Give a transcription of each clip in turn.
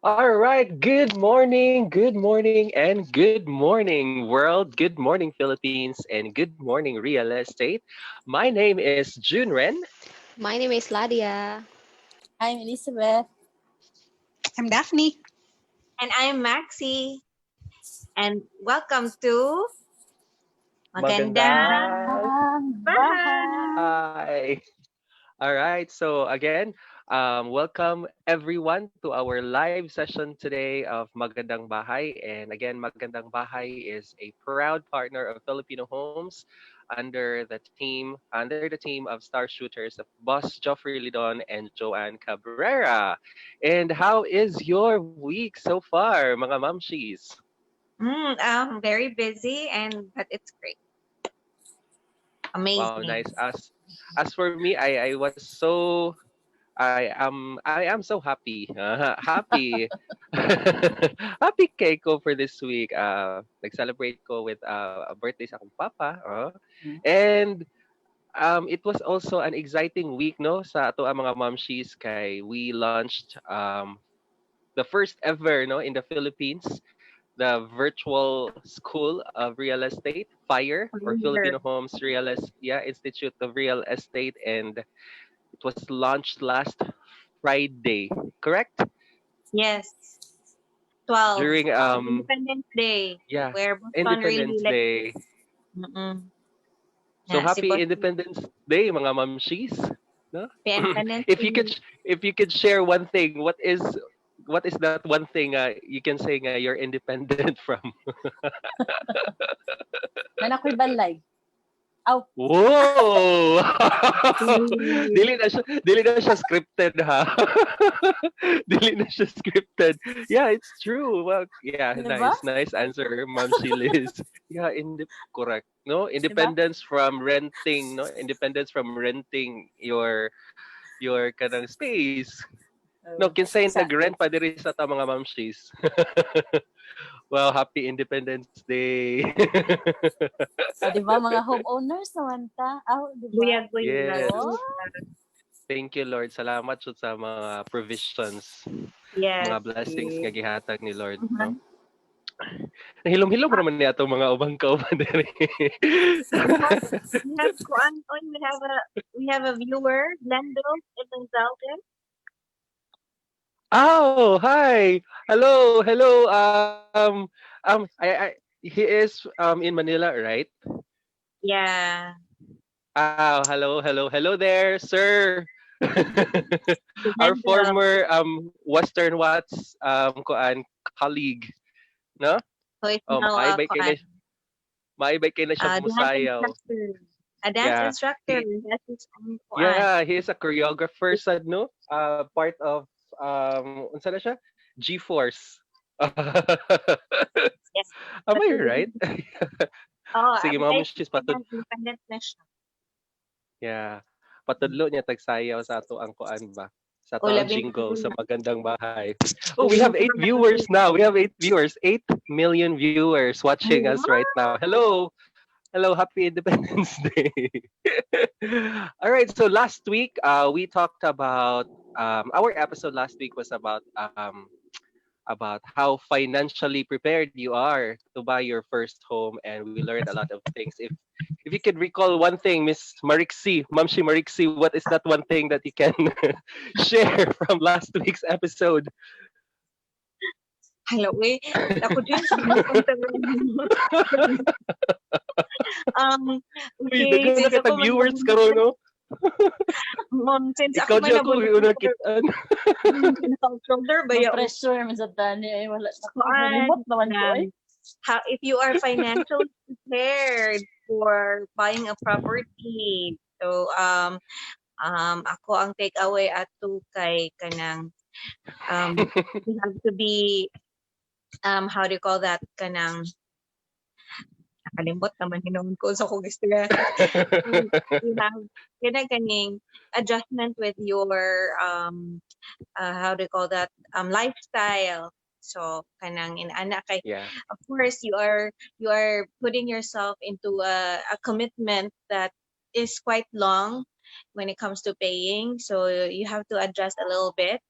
All right, good morning, and good morning, world. Good morning, Philippines, and good morning, real estate. My name is Junren. My name is Ladia. I'm Elizabeth. I'm Daphne. And I'm Maxi. And welcome to Magandang Magandang Magandang Bahay. bahay. Bahay. All right, so again, welcome everyone to our live session today of Magandang Bahay. And again, Magandang Bahay is a proud partner of Filipino Homes under the team of star shooters of Boss Joffrey Lidon and Joanne Cabrera. And how is your week so far, mga mamshis? Very busy and but it's great. Wow, nice. Amazing. As for me, I was so I am so happy. Happy. Happy Keiko for this week. Nag-celebrate ko with a birthday sa akong papa. And it was also an exciting week no sa ato ang mga momshies kay we launched the first ever no in the Philippines, the virtual school of real estate, FIRE, or Here. Filipino Homes Institute of Real Estate, and it was launched last Friday, correct? Yes. 12. During Independence Day. yeah, Where Boston really Independence like Day. mm-mm. So Si happy Boston. Independence Day, mga mamshis. No? Independence If you could share one thing, what is that one thing you can say nga you're independent from? Nanakoy balay. Aw, Whoa! Day. Dili na siya scripted ha. Dili na siya scripted. Yeah, it's true. Well, yeah, di ba? nice answer, Ma'am Liz. Yeah, correct. No, Di ba? independence from renting, no, independence from renting your kanang space. No, kinsay Exactly. nag-rent pa diri sa ta mga mamshis. Well, happy Independence Day. O, di ba, mga homeowners naman ta? Aw, di ba? Buyag-buyag. Yes. Oh, Thank you, Lord. Salamat jud sa mga provisions, Yes. mga blessings nga gihatag ni Lord, no? Mhm. Nahilom-hilom naman niya itong mga ubang kauban diri. We have a viewer, Lendo Gonzalez. Oh, hi. Hello. He is in Manila, right? Yeah. Hello there, sir. Our Lendo. former Western Watts colleague, no? So it's Oh, now maibay kay na siya dance musayaw. instructor. A dance Yeah. instructor. That's his own kuan. Yeah, he is a choreographer sad no? Part of unsa na siya? G-Force. Yes. Am But I he right? Sige, mga besides mushis patud. independent na siya. Yeah. Patudlo niya tagsayaw sa ato ang kuan ba? Sa ato O, ang labing jingle sa na. Magandang Bahay. Oh, we have 8 viewers now. We have 8 viewers. 8 million viewers watching us right now. Hello. Hello, happy Independence Day. All right, so last week we talked about our episode last week was about how financially prepared you are to buy your first home, and we learned a lot of things. If you could recall one thing, Miss Marixie, Mamshi Marixie, what is that one thing that you can share from last week's episode? Hello, ako din sa punta Uy, okay, daghan na since kita ako viewers karon no. since Ikaw ako may dyan ko nabulong yung nakitaan. shoulder ba yun? pressure man sa tani. Ay, wala na ko. Kuan, Remote naman ko eh. if you are financially prepared for buying a property. So ako ang takeaway ato kay kanang you have to be how do you call that kanang nakalimbot naman hinuon ko sa kong istorya. You have kaning adjustment with your how do you call that lifestyle. So kanang in anak kay Yeah. of course you are putting yourself into a commitment that is quite long when it comes to paying, so you have to adjust a little bit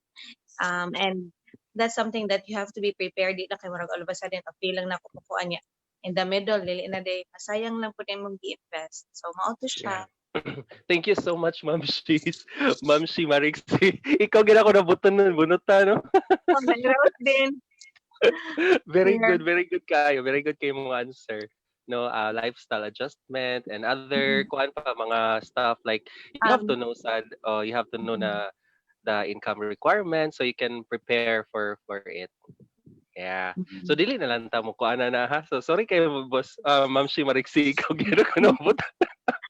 and that's something that you have to be prepared. Di na kay murag all of a sudden appeal lang na kukuha niya. In the middle, dili na day, masayang lang po din mong gi-invest. So, mao to siya. Yeah. Thank you so much, Ma'am Shees. Ma'am She Marixie. Ikaw gina ko nabutan nun, bunuta, no? Oh, nag-route din. Yeah. Very good kayo. Very good kayo mga answer. No, lifestyle adjustment and other Mhm. kuan pa mga stuff like you have to Um, know sad you have to know mhm. na the income requirements so you can prepare for it. Yeah. So Mhm. dili na lang ta mo kuan na ha. So sorry kayo boss, Ma'am Shi Marixie, ikaw gyud ko nabutan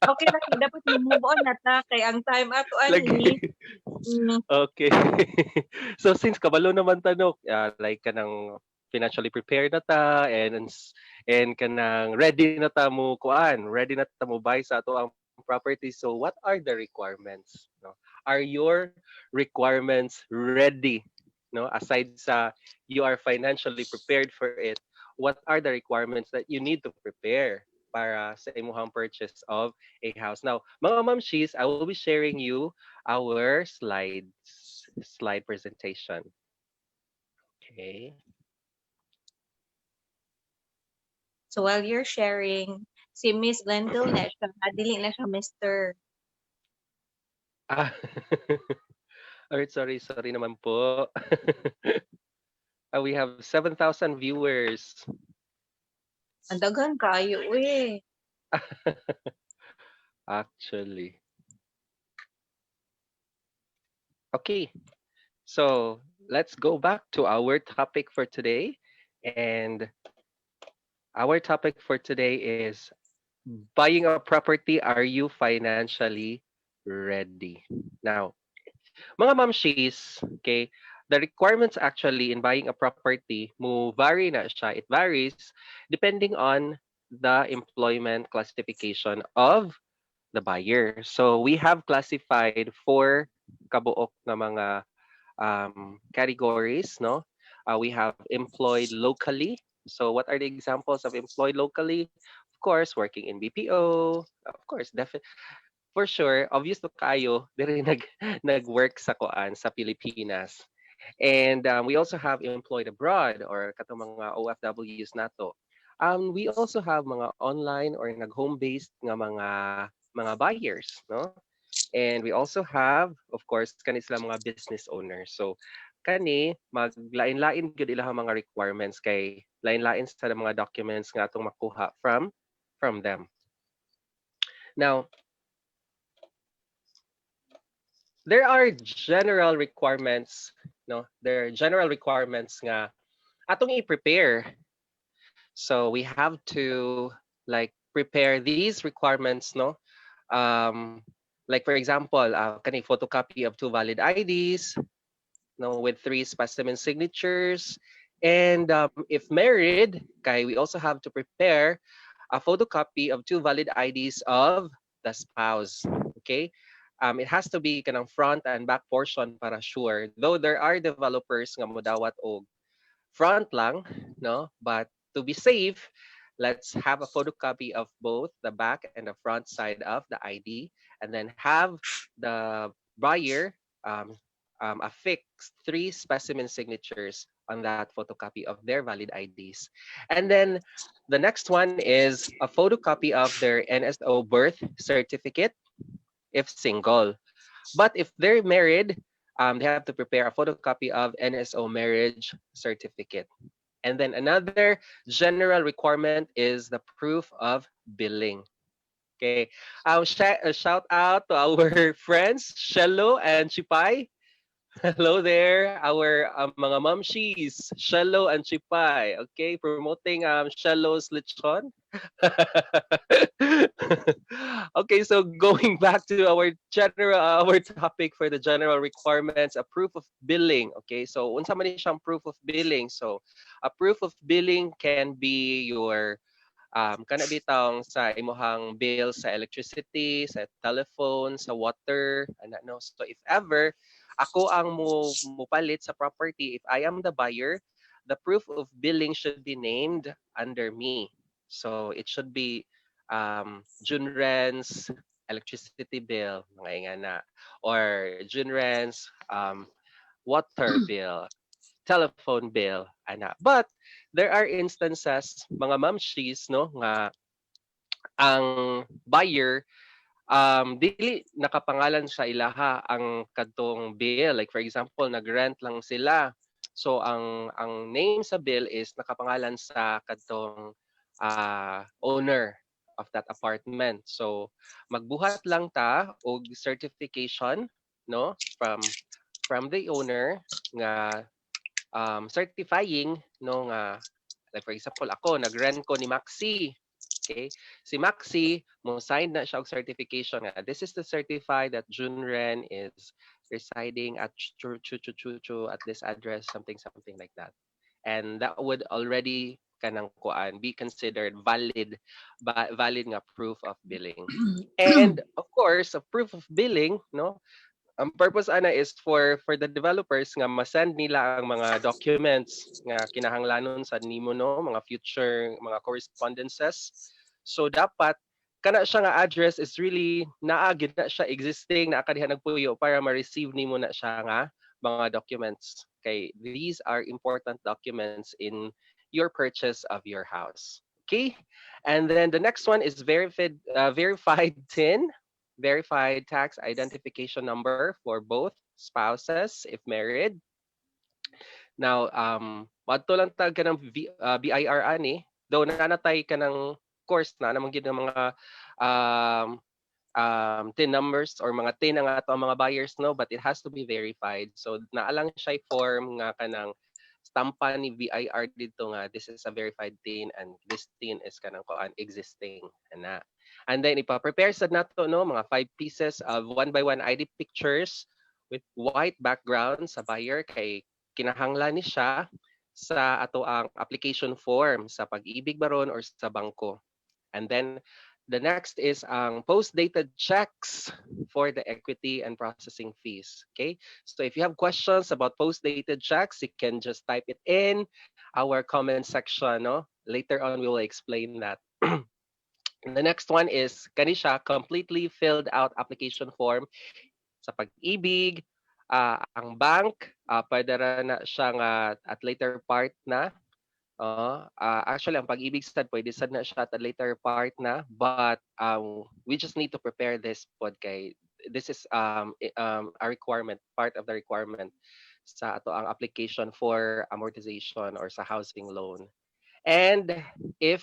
Okay na kay dapat move on na ta kay ang time ato ani. lagi. Mm. Okay. So since kabalo naman tanok, like kanang financially prepared na ta and kanang ready na ta mo kuan, ready na ta mo buy sa ato ang property. So what are the requirements? No? Are your requirements ready? No, aside sa you are financially prepared for it, what are the requirements that you need to prepare para sa imuhang purchase of a house? Now, mga mamshis, I will be sharing you our slide presentation. Okay. So while you're sharing, si Miss Glendale na siya, dili na siya Mr. Ah, alright, sorry naman po. We have 7,000 viewers. Ang daghan kaayo eh. Actually. Okay, so let's go back to our topic for today. And our topic for today is buying a property. Are you financially ready? Now, mga mamshis, okay, the requirements actually in buying a property mo vary na siya. It varies depending on the employment classification of the buyer. So we have classified four kabuok na mga categories, no? We have employed locally. So what are the examples of employed locally? Of course, working in BPO. Of course, for sure, obvious to kayo, diri nag-work sa kuan sa Pilipinas. And we also have employed abroad or katong mga OFWs nato. We also have mga online or nag-home-based nga mga buyers, no? And we also have, of course, kani sila mga business owners. So kani maglain-lain gyud ilang mga requirements kay lain-lain sa mga documents nga atong makuha from them. Now, there are general requirements, no? There are general requirements nga atong i-prepare. So we have to like prepare these requirements, no? Like for example, kani photocopy of two valid IDs, no, with three specimen signatures. And if married, kay we also have to prepare a photocopy of two valid IDs of the spouse. Okay, it has to be kanang front and back portion para sure. Though there are developers nga modawat og front lang, no, but to be safe, let's have a photocopy of both the back and the front side of the ID, and then have the buyer um, affix three specimen signatures on that photocopy of their valid IDs. And then the next one is a photocopy of their NSO birth certificate if single. But if they're married, they have to prepare a photocopy of NSO marriage certificate. And then another general requirement is the proof of billing. Okay. Shout out to our friends, Shello and Chipay. Hello there, our mga mamshis, Shello and Chipay. Okay, promoting Shello's lechon. Okay, so going back to our topic for the general requirements, a proof of billing. Okay, so unsa man ni siyang proof of billing? So a proof of billing can be your kana bitang sa imuhang bill sa electricity, sa telephone, sa water, ana no. So if ever ako ang mupalit sa property, if I am the buyer, the proof of billing should be named under me. So it should be June rents, electricity bill, mga ingana, or June rents, water bill, telephone bill ana. But there are instances mga mamshis no nga ang buyer dili nakapangalan sa ilaha ang kadtong bill. Like for example, nag-rent lang sila. So ang name sa bill is nakapangalan sa kadtong owner of that apartment. So magbuhat lang ta og certification no from the owner nga certifying no nga like for example ako nag-rent ko ni Maxi. Okay? Si Maxi, mo sign na siya og certification nga this is to certify that Junren is residing at at this address, something like that. And that would already kanang kuan be considered valid nga proof of billing. And of course, a proof of billing, no? Ang purpose ana is for the developers nga ma-send nila ang mga documents nga kinahanglanon sa nimo no, mga future mga correspondences. So dapat kana siya nga address is really naa gid na siya existing na kadiha nagpuyo para ma-receive nimo na siya nga mga documents. Okay, these are important documents in your purchase of your house. Okay? And then the next one is verified TIN, verified tax identification number for both spouses if married. Now, madto lang tag ka ng BIR ani, though nanatay ka ng course na namang gid ng mga um, TIN numbers or mga TIN ang ato ang mga buyers no, but it has to be verified. So naalang siya form nga kanang stampa ni BIR dito nga this is a verified TIN and this TIN is kanang kuan existing ana. And then ipa-prepare sad nato no mga 5 pieces of 1 by 1 ID pictures with white background sa buyer kay kinahanglan ni siya sa ato ang application form sa pag-ibig baron or sa bangko. And then the next is ang post-dated checks for the equity and processing fees. Okay, so if you have questions about post-dated checks, you can just type it in our comment section. No, later on we will explain that. The next one is kanisha completely filled out application form sa pag-ibig. Ang bank, pwede na siya nga at later part na. Actually, ang pag-ibig sad, pwede sad na siya at a later part na. But we just need to prepare this pod kay this is a requirement, part of the requirement sa ato ang application for amortization or sa housing loan. And if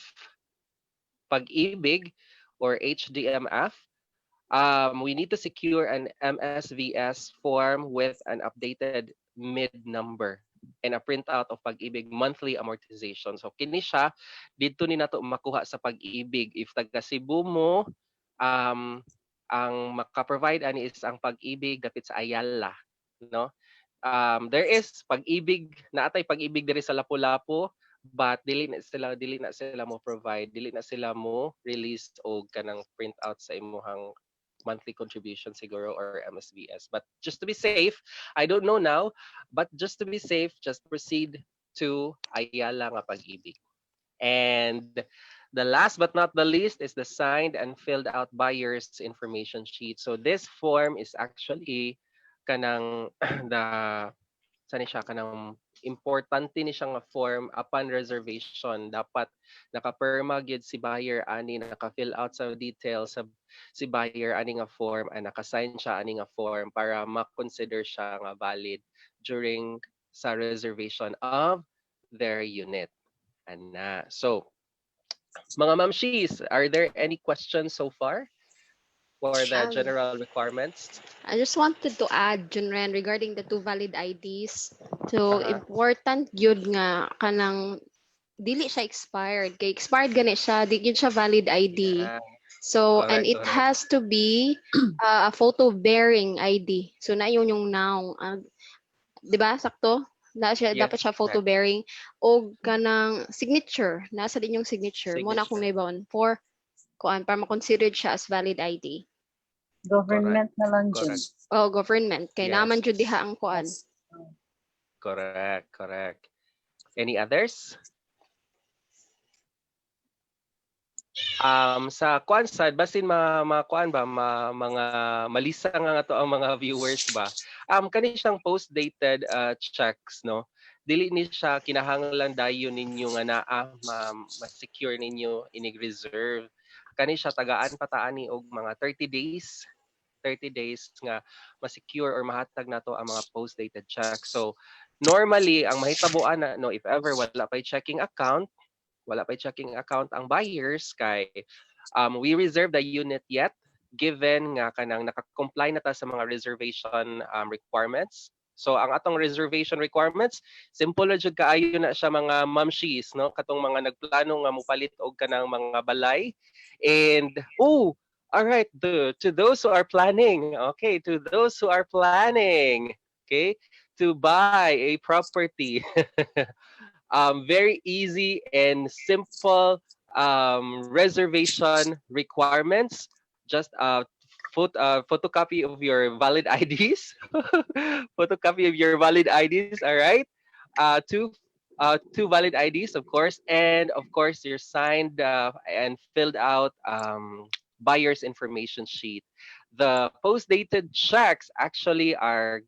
pag-ibig or HDMF, we need to secure an MSVS form with an updated mid number and a printout of pag-ibig monthly amortization. So kini siya dito ni nato makuha sa pag-ibig. If taga Cebu mo, ang maka-provide ani is ang pag-ibig dapit sa Ayala, no? There is pag-ibig naatay pag-ibig diri sa Lapu-Lapu, but dili na sila mo provide, dili na sila mo release og kanang printout sa imuhang monthly contribution siguro or MSVS. But just to be safe, I don't know now, but just to be safe, just proceed to Ayala nga pag-ibig. And the last but not the least is the signed and filled out buyer's information sheet. So this form is actually kanang the sani siya kanang importante ni siya nga form upon reservation. Dapat nakaperma gyud si buyer ani naka-fill out sa details sa si buyer ani nga form and naka-sign siya ani nga form para ma-consider siya nga valid during sa reservation of their unit. Ana. So mga mamshis, are there any questions so far for the Um, general requirements? I just wanted to add, Junren, regarding the two valid IDs. So, important yun nga kanang dili siya expired. Kay expired gani siya, di yun siya valid ID. Ah, So, and correct, it correct. has to be a photo bearing ID. So, na yun yung now. 'Di ba? Sakto? Dapat Yes, siya photo correct. bearing o kanang signature. Nasa din yung signature. Mo na akong Signature. naibawon for kuan para ma-considered siya as valid ID. Government na lang dyan. Correct. O government kay Yes. naman jud diha ang kuan. Correct, correct. Any others? Sa kuan sad basin mga kuan ba mga malisa nga to ang mga viewers ba. Kani siyang post dated checks no. dili ni siya kinahanglan dayon ninyo nga naa ma-secure ninyo inig reserve. Kani siya tagaan pataani og mga 30 days nga ma-secure or mahatag nato ang mga post-dated checks. So normally ang mahitabuan na no if ever wala pay checking account ang buyers kay we reserve the unit yet given nga kanang naka-comply na ta sa mga reservation requirements. So ang atong reservation requirements, simple na jud kaayo na siya mga mamshies, no? Katong mga nagplano nga mopalit og kanang mga balay. And all right, to those who are planning, okay, to those who are planning, okay, to buy a property, very easy and simple reservation requirements. Just photocopy of your valid IDs, photocopy of your valid IDs. All right, two valid IDs, of course, and of course your signed and filled out buyer's information sheet. The post dated checks actually are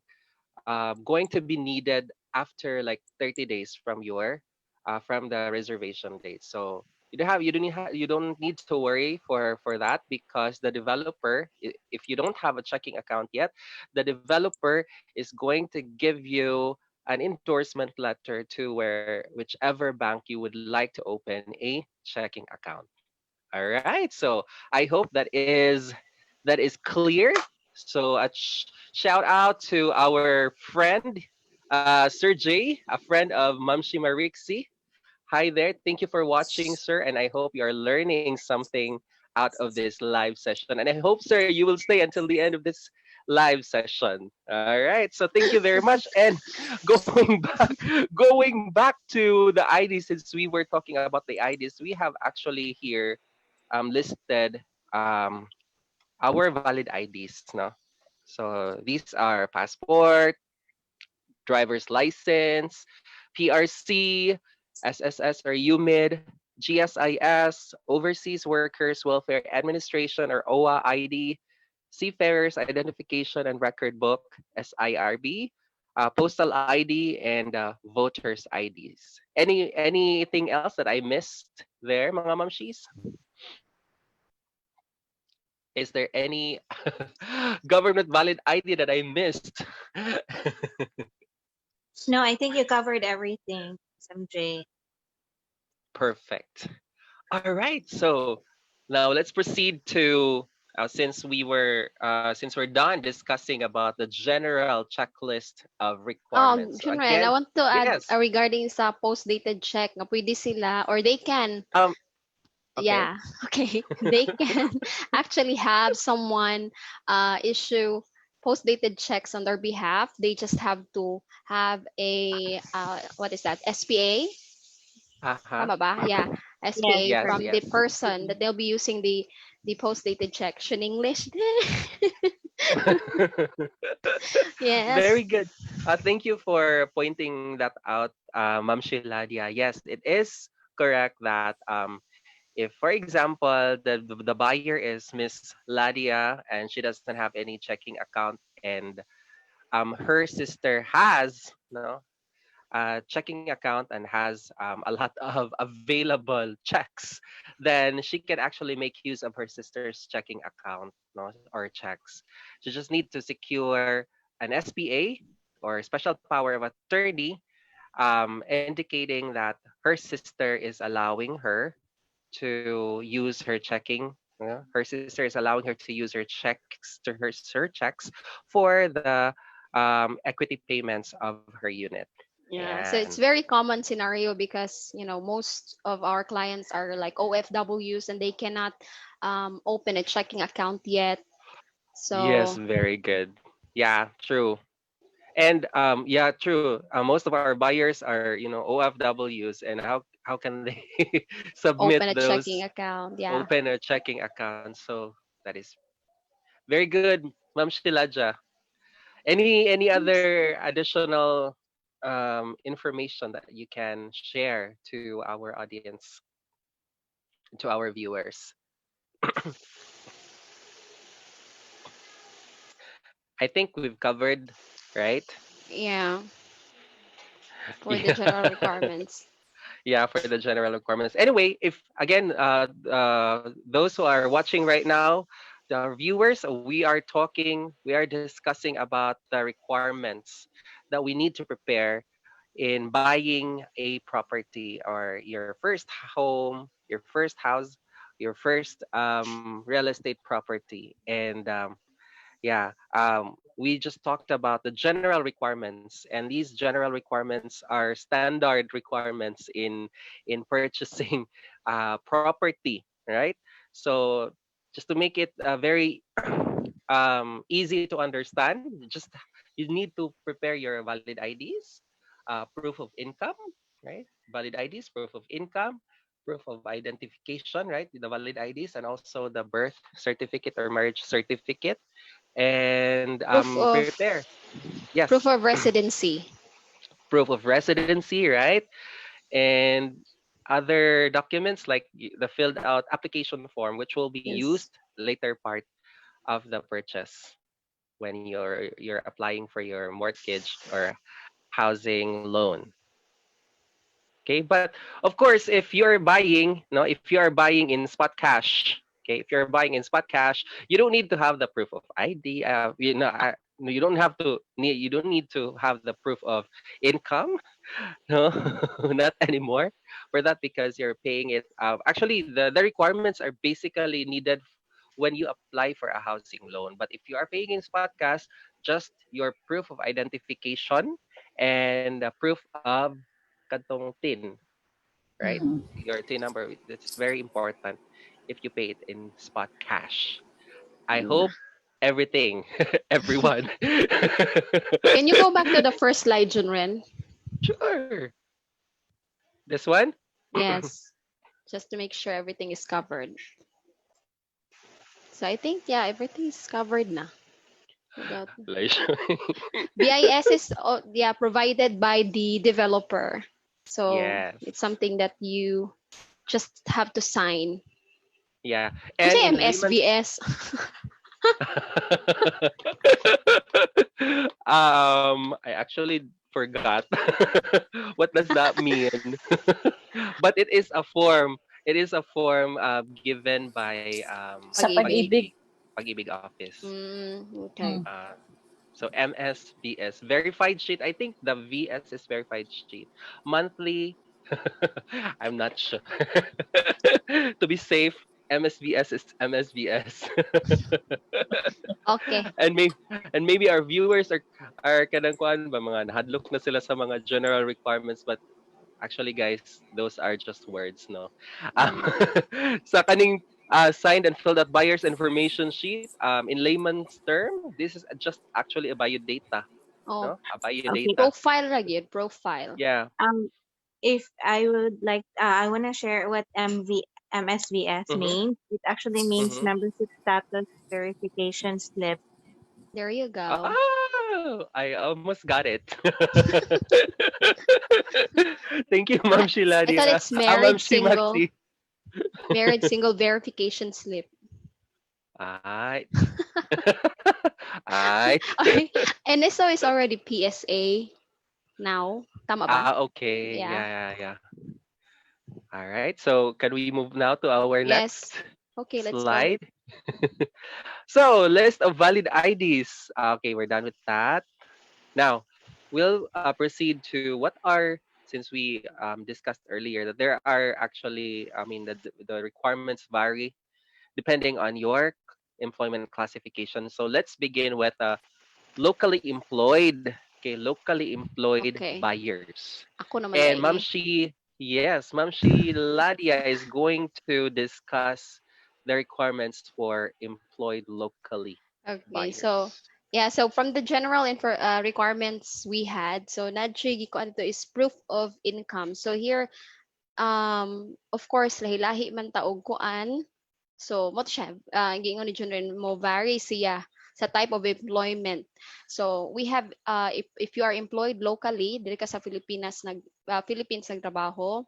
going to be needed after like 30 days from the reservation date. So you don't need to worry for that because the developer, if you don't have a checking account yet, the developer is going to give you an endorsement letter to where whichever bank you would like to open a checking account. All right. So I hope that is clear. So shout out to our friend, Sir Jay, a friend of Mamshi Marixi. Hi there. Thank you for watching, sir, and I hope you are learning something out of this live session. And I hope, sir, you will stay until the end of this live session. All right. So thank you very much. And going back to the IDs, since we were talking about the IDs, we have actually here listed our valid IDs. No, so these are passport, driver's license, PRC, SSS or UMID, GSIS, Overseas Workers Welfare Administration or OWA ID, Seafarers Identification and Record Book, SIRB, Postal ID, and Voters IDs. Anything else that I missed there, mga mamshis? Is there any government valid ID that I missed? No, I think you covered everything, SMJ. Perfect. All right. So now let's proceed to since we're done discussing about the general checklist of requirements. So Junren, I again, want to add yes. regarding sa post-dated check nga pwede sila or they can, Um. Okay. yeah, okay, they can actually have someone issue post-dated checks on their behalf. They just have to have a what is that, SPA? Uh-huh. Tama ba? Yeah, Yes, SPA Yes. from the Yes. person that they'll be using the post-dated check. Should English? Very Yes. good. Thank you for pointing that out, Ma'am Shiladia. Yes, it is correct that if, for example, the buyer is Miss Ladia and she doesn't have any checking account, and her sister has a checking account and has a lot of available checks, then she can actually make use of her sister's checking account, no, or checks. She just need to secure an SPA or special power of attorney, indicating that her sister is allowing her to use her checking. Her sister is allowing her to use her checks for the equity payments of her unit. Yeah, so And it's very common scenario because most of our clients are like OFWs and they cannot open a checking account yet. yes, So very good. Yeah, true. And yeah, true. Most of our buyers are OFWs, and how can they submit open a checking those account. Yeah. open or checking accounts? So that is very good, Ma'am Shilaja. Any other additional information that you can share to our audience, to our viewers? I think we've covered, right? Yeah. for the general requirements. Yeah, for the general requirements. Anyway, if again, those who are watching right now, the viewers, we are discussing about the requirements that we need to prepare in buying a property or your first home, your first house, your first real estate property. And yeah, we just talked about the general requirements, and these general requirements are standard requirements in purchasing property, right? So just to make it very easy to understand, just you need to prepare your valid IDs, proof of income, right? Valid IDs, proof of income, proof of identification, right? The valid IDs, and also the birth certificate or marriage certificate, and Proof of prepare. Yes, proof of residency. proof of residency, right? And other documents like the filled out application form, which will be used Yes. later part of the purchase when you're applying for your mortgage or housing loan. Okay, but of course, if you're buying, no, if you are buying in spot cash, okay, if you're buying in spot cash, you don't need to have the proof of ID. You don't have to need. You don't need to have the proof of income. No, not anymore for that because you're paying it. Actually, the requirements are basically needed when you apply for a housing loan. But if you are paying in spot cash, just your proof of identification and the proof of kantong tin, right? Mhm. Your tin number. That's very important if you pay it in spot cash. I Yeah. hope everything, everyone. Can you go back to the first slide, Junren? Sure. This one? Yes. Just to make sure everything is covered. So I think yeah, everything is covered na. Without Like, BIS is yeah provided by the developer. So yes. it's something that you just have to sign. Yeah. Ano And say in layman's MSBS? I actually forgot what does that mean. But it is a form. It is a form given by Sa Pag-ibig. pag-ibig. Pag-ibig office. Okay. Mm. So MSVS verified sheet. I think the VS is verified sheet. Monthly. I'm not sure. To be safe, MSVS is MSVS. Okay. And maybe our viewers are kanang kuan ba mga nahadlok na sila sa mga general requirements, but actually guys, those are just words, no. Um, Mm. sa kaning signed and filled out buyer's information sheet, in layman's term, this is just actually a biodata, Oh, no? A Okay. biodata. profile ra gyud, profile. Yeah. If I would like, I want to share what MSVS Mhm. means. It actually means Mhm. membership status verification slip. There you go. Oh, I almost got it. Thank you, Ma'am I thought Shiladia. it's Ma'am Shimaxi. married single verification slip. Alright. Alright. Okay. NSO is already PSA now. Tama ba? Okay. Yeah. Yeah, yeah, yeah. All right. So can we move now to our next Yes. Okay, let's go. slide? So list of valid IDs. Okay, we're done with that. Now, we'll proceed to what are, since we discussed earlier that there are actually, I mean, the requirements vary depending on your employment classification. So let's begin with locally employed. Okay, locally employed Okay. buyers. Ako naman And daigi. Ma'am Shi Ladia is going to discuss the requirements for employed locally Okay, so buyers. yeah, so from the general requirements we had, so nadji ko ano to is proof of income. So here, of course, lahi-lahi man taog kuan. So mo to siya, gingon ni Jun rin mo vary siya sa type of employment. So we have if you are employed locally diri ka sa Philippines nagtrabaho,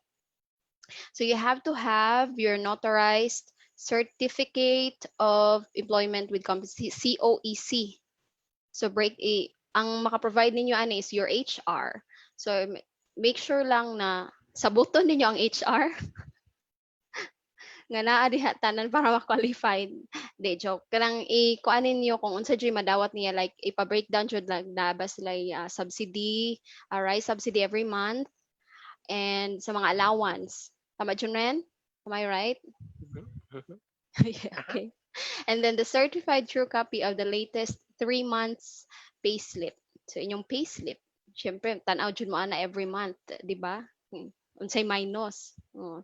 so you have to have your notarized certificate of employment with company COEC. So ang maka-provide ninyo ani is your HR. So make sure lang na sabuton ninyo ang HR nga naa diha tanan para ma-qualified. Di joke. Kanang i-kuanin niyo kung unsa jud madawat niya, like ipa-breakdown jud lang na ba sila subsidy, rice subsidy every month, and sa mga allowance. Tama jud Ren? Am I right? Mhm, mhm. Yeah, Aha. okay. And then the certified true copy of the latest 3 months payslip. So inyong payslip, syempre tanaw jud mo ana every month, di ba? Unsay minus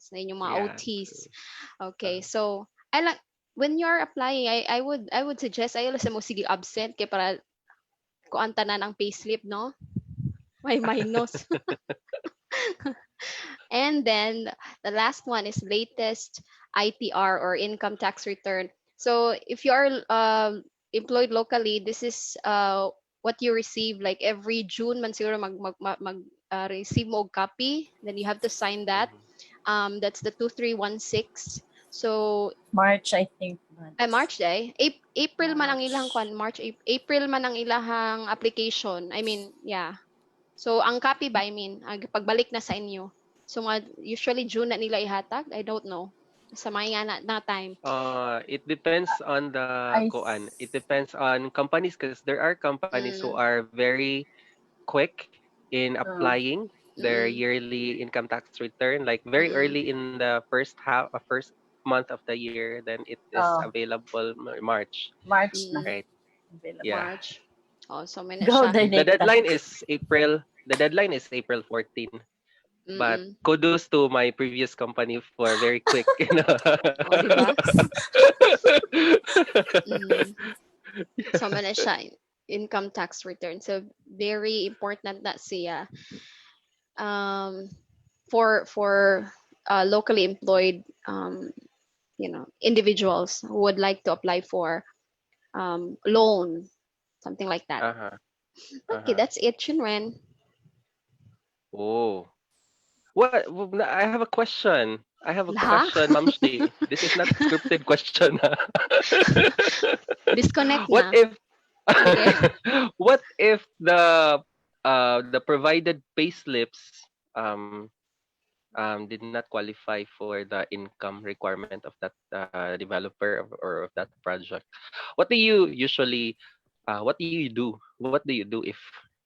sa inyong mga Yeah, OTs. true. Okay, so I like when you're applying, I would suggest ay sa mo sige absent kay para kuan tanan ang payslip, no? May minus. And then the last one is latest ITR or income tax return. So if you are employed locally, this is what you receive like every June man siguro receive mo og copy. Then you have to sign that. Mhm. That's the 2316. So March, I think. March day. April man ang ilang March. kwan, April man ang ilahang application. I mean, yeah. So ang copy ba, I mean, pagbalik na sa inyo. So usually June na nila ihatag. I don't know. Sa mga na time. It depends on the I koan. It depends on companies because there are companies who Mm, are very quick in uh, applying their mm, yearly income tax return, like very mm, early in the first month of the year. Then it is uh, available March, March na mm, right? available. Yeah. March. Oh, so may na Go siya. The Directa. deadline is April. The deadline is April 14. But Mm-mm. kudos to my previous company for very quick, you know. O, di ba? Mm. So may na siya income tax return. So very important na siya um for locally employed individuals who would like to apply for loan, something like that. Uh-huh. Okay, Uh-huh. that's it, Chinwen. Oh. I have a question. I have a Ha? question, Ma'am Shi. This is not scripted question. Disconnect What na. if Okay. what if the provided payslips did not qualify for the income requirement of that developer or of that project? What do you usually what do you do? What do you do if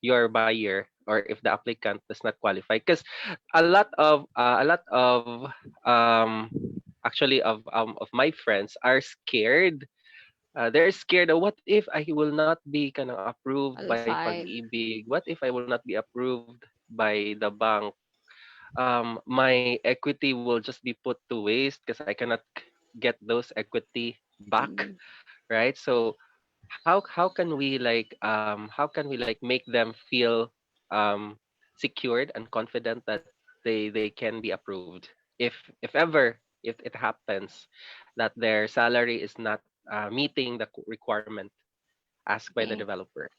your buyer or if the applicant does not qualify? Because a lot of actually of my friends are scared. They're scared of what if I will not be kind of approved by Qualified. Pag-ibig? What if I will not be approved by the bank? My equity will just be put to waste because I cannot get those equity back, Mm, right? So how can we make them feel um secured and confident that they can be approved if ever if it happens that their salary is not meeting the requirement asked by the okay. developer.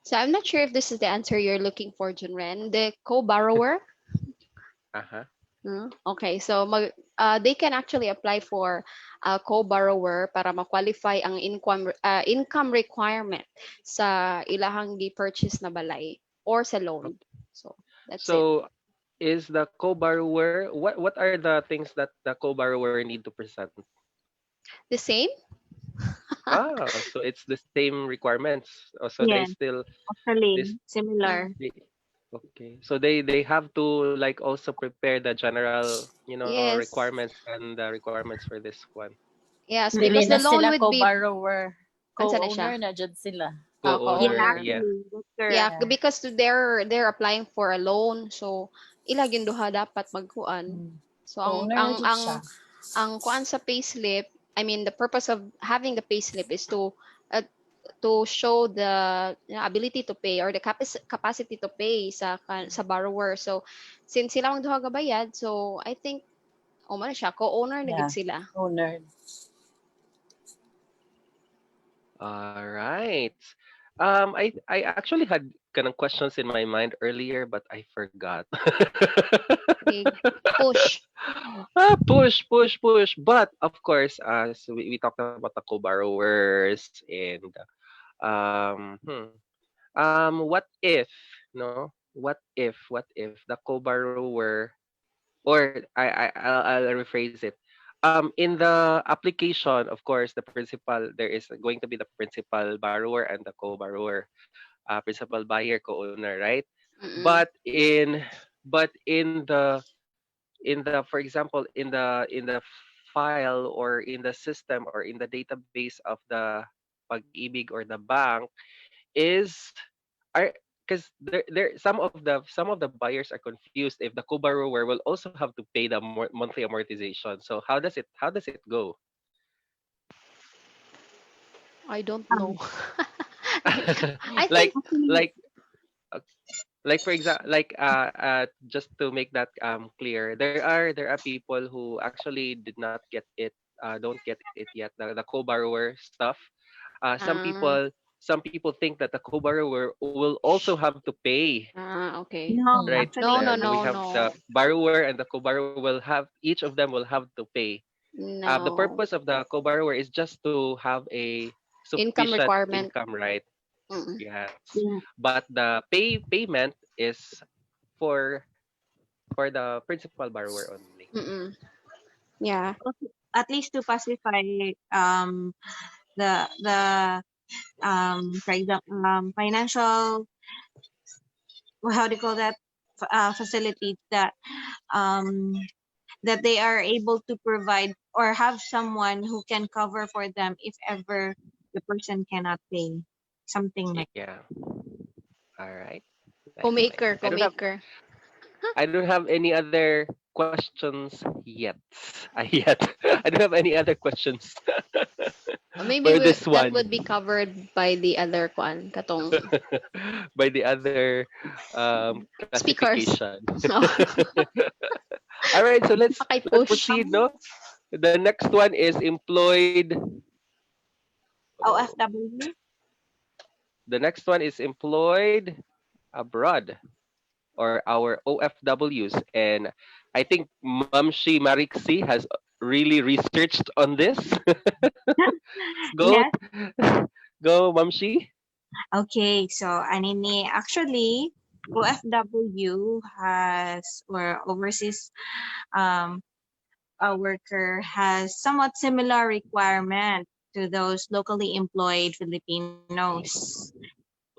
So I'm not sure if this is the answer you're looking for, Junren. The co-borrower. Uh-huh. Okay, so they can actually apply for a co-borrower para ma-qualify ang income requirement sa ilahang gi-purchase na balay or sa loan. So that's it. So is the co-borrower what are the things that the co-borrower need to present? The same? So it's the same requirements. So they Yeah, still actually, this Mm, similar. they, okay. So they have to like also prepare the general, yes. requirements and the requirements for this one. Yes, Dili because the na loan sila would be co-borrower. ansa na siya? Co-owner na jud sila. Yeah, Co-owner, Co-owner. yeah. actually, that's Yeah, correct. Yeah. because they're applying for a loan. So ila gyud duha dapat magkuan. Mm. So Co-owner na jud siya. ang kuan sa payslip, I mean the purpose of having the payslip is to show the ability to pay or the capacity to pay sa borrower. So since sila ang duha gabayad, so I think man siya co-owner na gid Yeah. sila. Owner. All right. I actually had kind of questions in my mind earlier, but I forgot. Okay, push. Push. But of course, so we talked about the co-borrowers and what if no? what if the co-borrower, or I'll rephrase it. In the application, of course, the principal, there is going to be the principal borrower and the co-borrower, principal buyer, co-owner, right? Mm-mm. But in the for example, in the file, or in the system, or in the database of the pag-ibig or the bank, is are because some of the buyers are confused if the co-borrower will also have to pay the monthly amortization. So how does it go? I don't know. Um, I think like Actually, like uh, like for example, just to make that clear, there are people who actually did not get it, don't get it yet, the co-borrower stuff. Some ah people think that the co-borrower will also have to pay, okay. no, Mm. right? No, actually, no, We no, have no. the borrower and the co-borrower will have, each of them will have to pay. The No. purpose of the co-borrower is just to have a Income sufficient requirement. income, right? Mm-mm. Yes. yeah, But the payment is for the principal borrower only. Mm-mm. Yeah. at least to pacify the for example, financial, how do you call that, facilities um that they are able to provide or have someone who can cover for them if ever the person cannot pay, something like. Yeah. All right. Nice, nice. Homemaker, homemaker. I don't have any other questions yet. Yet. I don't have any other questions Maybe for this that one. would be covered by the other kwan, katong By the other speakers. classification. All right, so let's Paki-push. proceed, no? The next one is employed. Oh, OFW. the next one is employed abroad, or our OFWs. And I think Mamshi Marixi has really researched on this. Go, Yes. go, Mamshi. Okay, so anini actually OFW has or overseas um a worker has somewhat similar requirement to those locally employed Filipinos.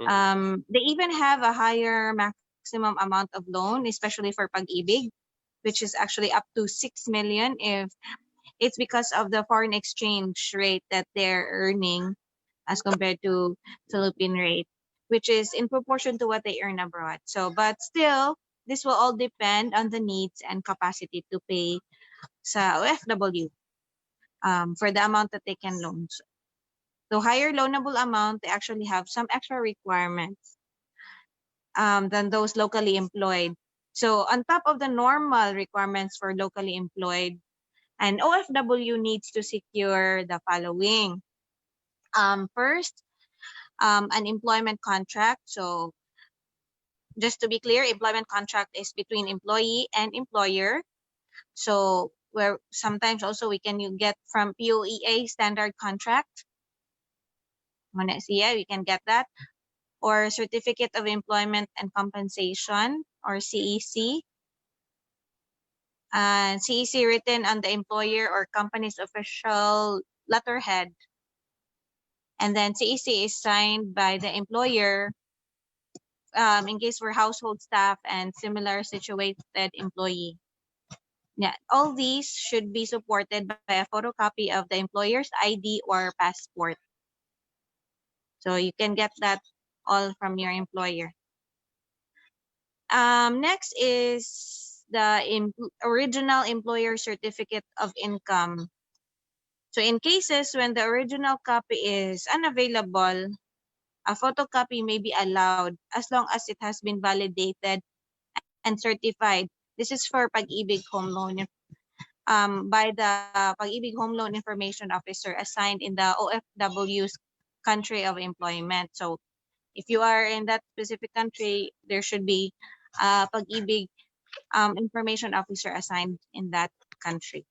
Mhm. They even have a higher maximum amount of loan, especially for pag-ibig, which is actually up to 6 million if it's because of the foreign exchange rate that they're earning as compared to Philippine rate, which is in proportion to what they earn abroad. So, but still, this will all depend on the needs and capacity to pay sa OFW for the amount that they can loan. So higher loanable amount, they actually have some extra requirements than those locally employed. So on top of the normal requirements for locally employed, an OFW needs to secure the following. First, an employment contract. So just to be clear, employment contract is between employee and employer. So where sometimes also we can you get from POEA standard contract. We can get that. Or Certificate of Employment and Compensation, or CEC. And CEC written on the employer or company's official letterhead. And then CEC is signed by the employer in case for household staff and similar situated employee. Yeah, all these should be supported by a photocopy of the employer's ID or passport. So you can get that all from your employer. Next is the original employer certificate of income. So in cases when the original copy is unavailable, a photocopy may be allowed as long as it has been validated and certified. This is for Pag-ibig Home Loan by the Pag-ibig Home Loan Information Officer assigned in the OFW's country of employment. So if you are in that specific country, there should be Pag-ibig information officer assigned in that country.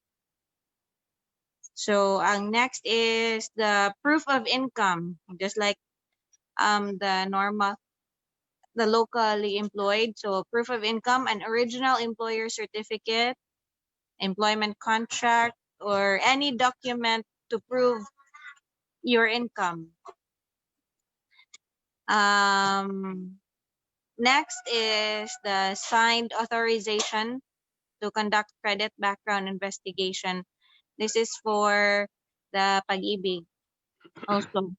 So ang next is the proof of income, just like the normal the locally employed. So proof of income, an original employer certificate, employment contract, or any document to prove your income. Next is the signed authorization to conduct credit background investigation. This is for the pag-ibig also.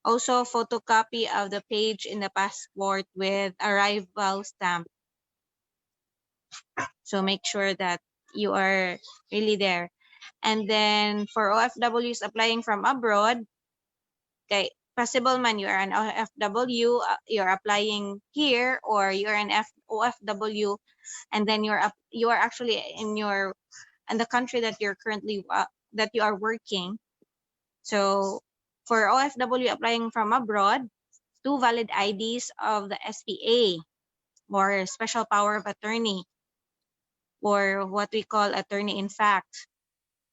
Also photocopy of the page in the passport with arrival stamp. So make sure that you are really there. And then for OFWs applying from abroad, okay, possible man you are an OFW, you're applying here, or you're an OFW, and then you are actually in the country that you're currently that you are working. So for OFW applying from abroad, 2 valid IDs of the SPA or special power of attorney, or what we call attorney in fact,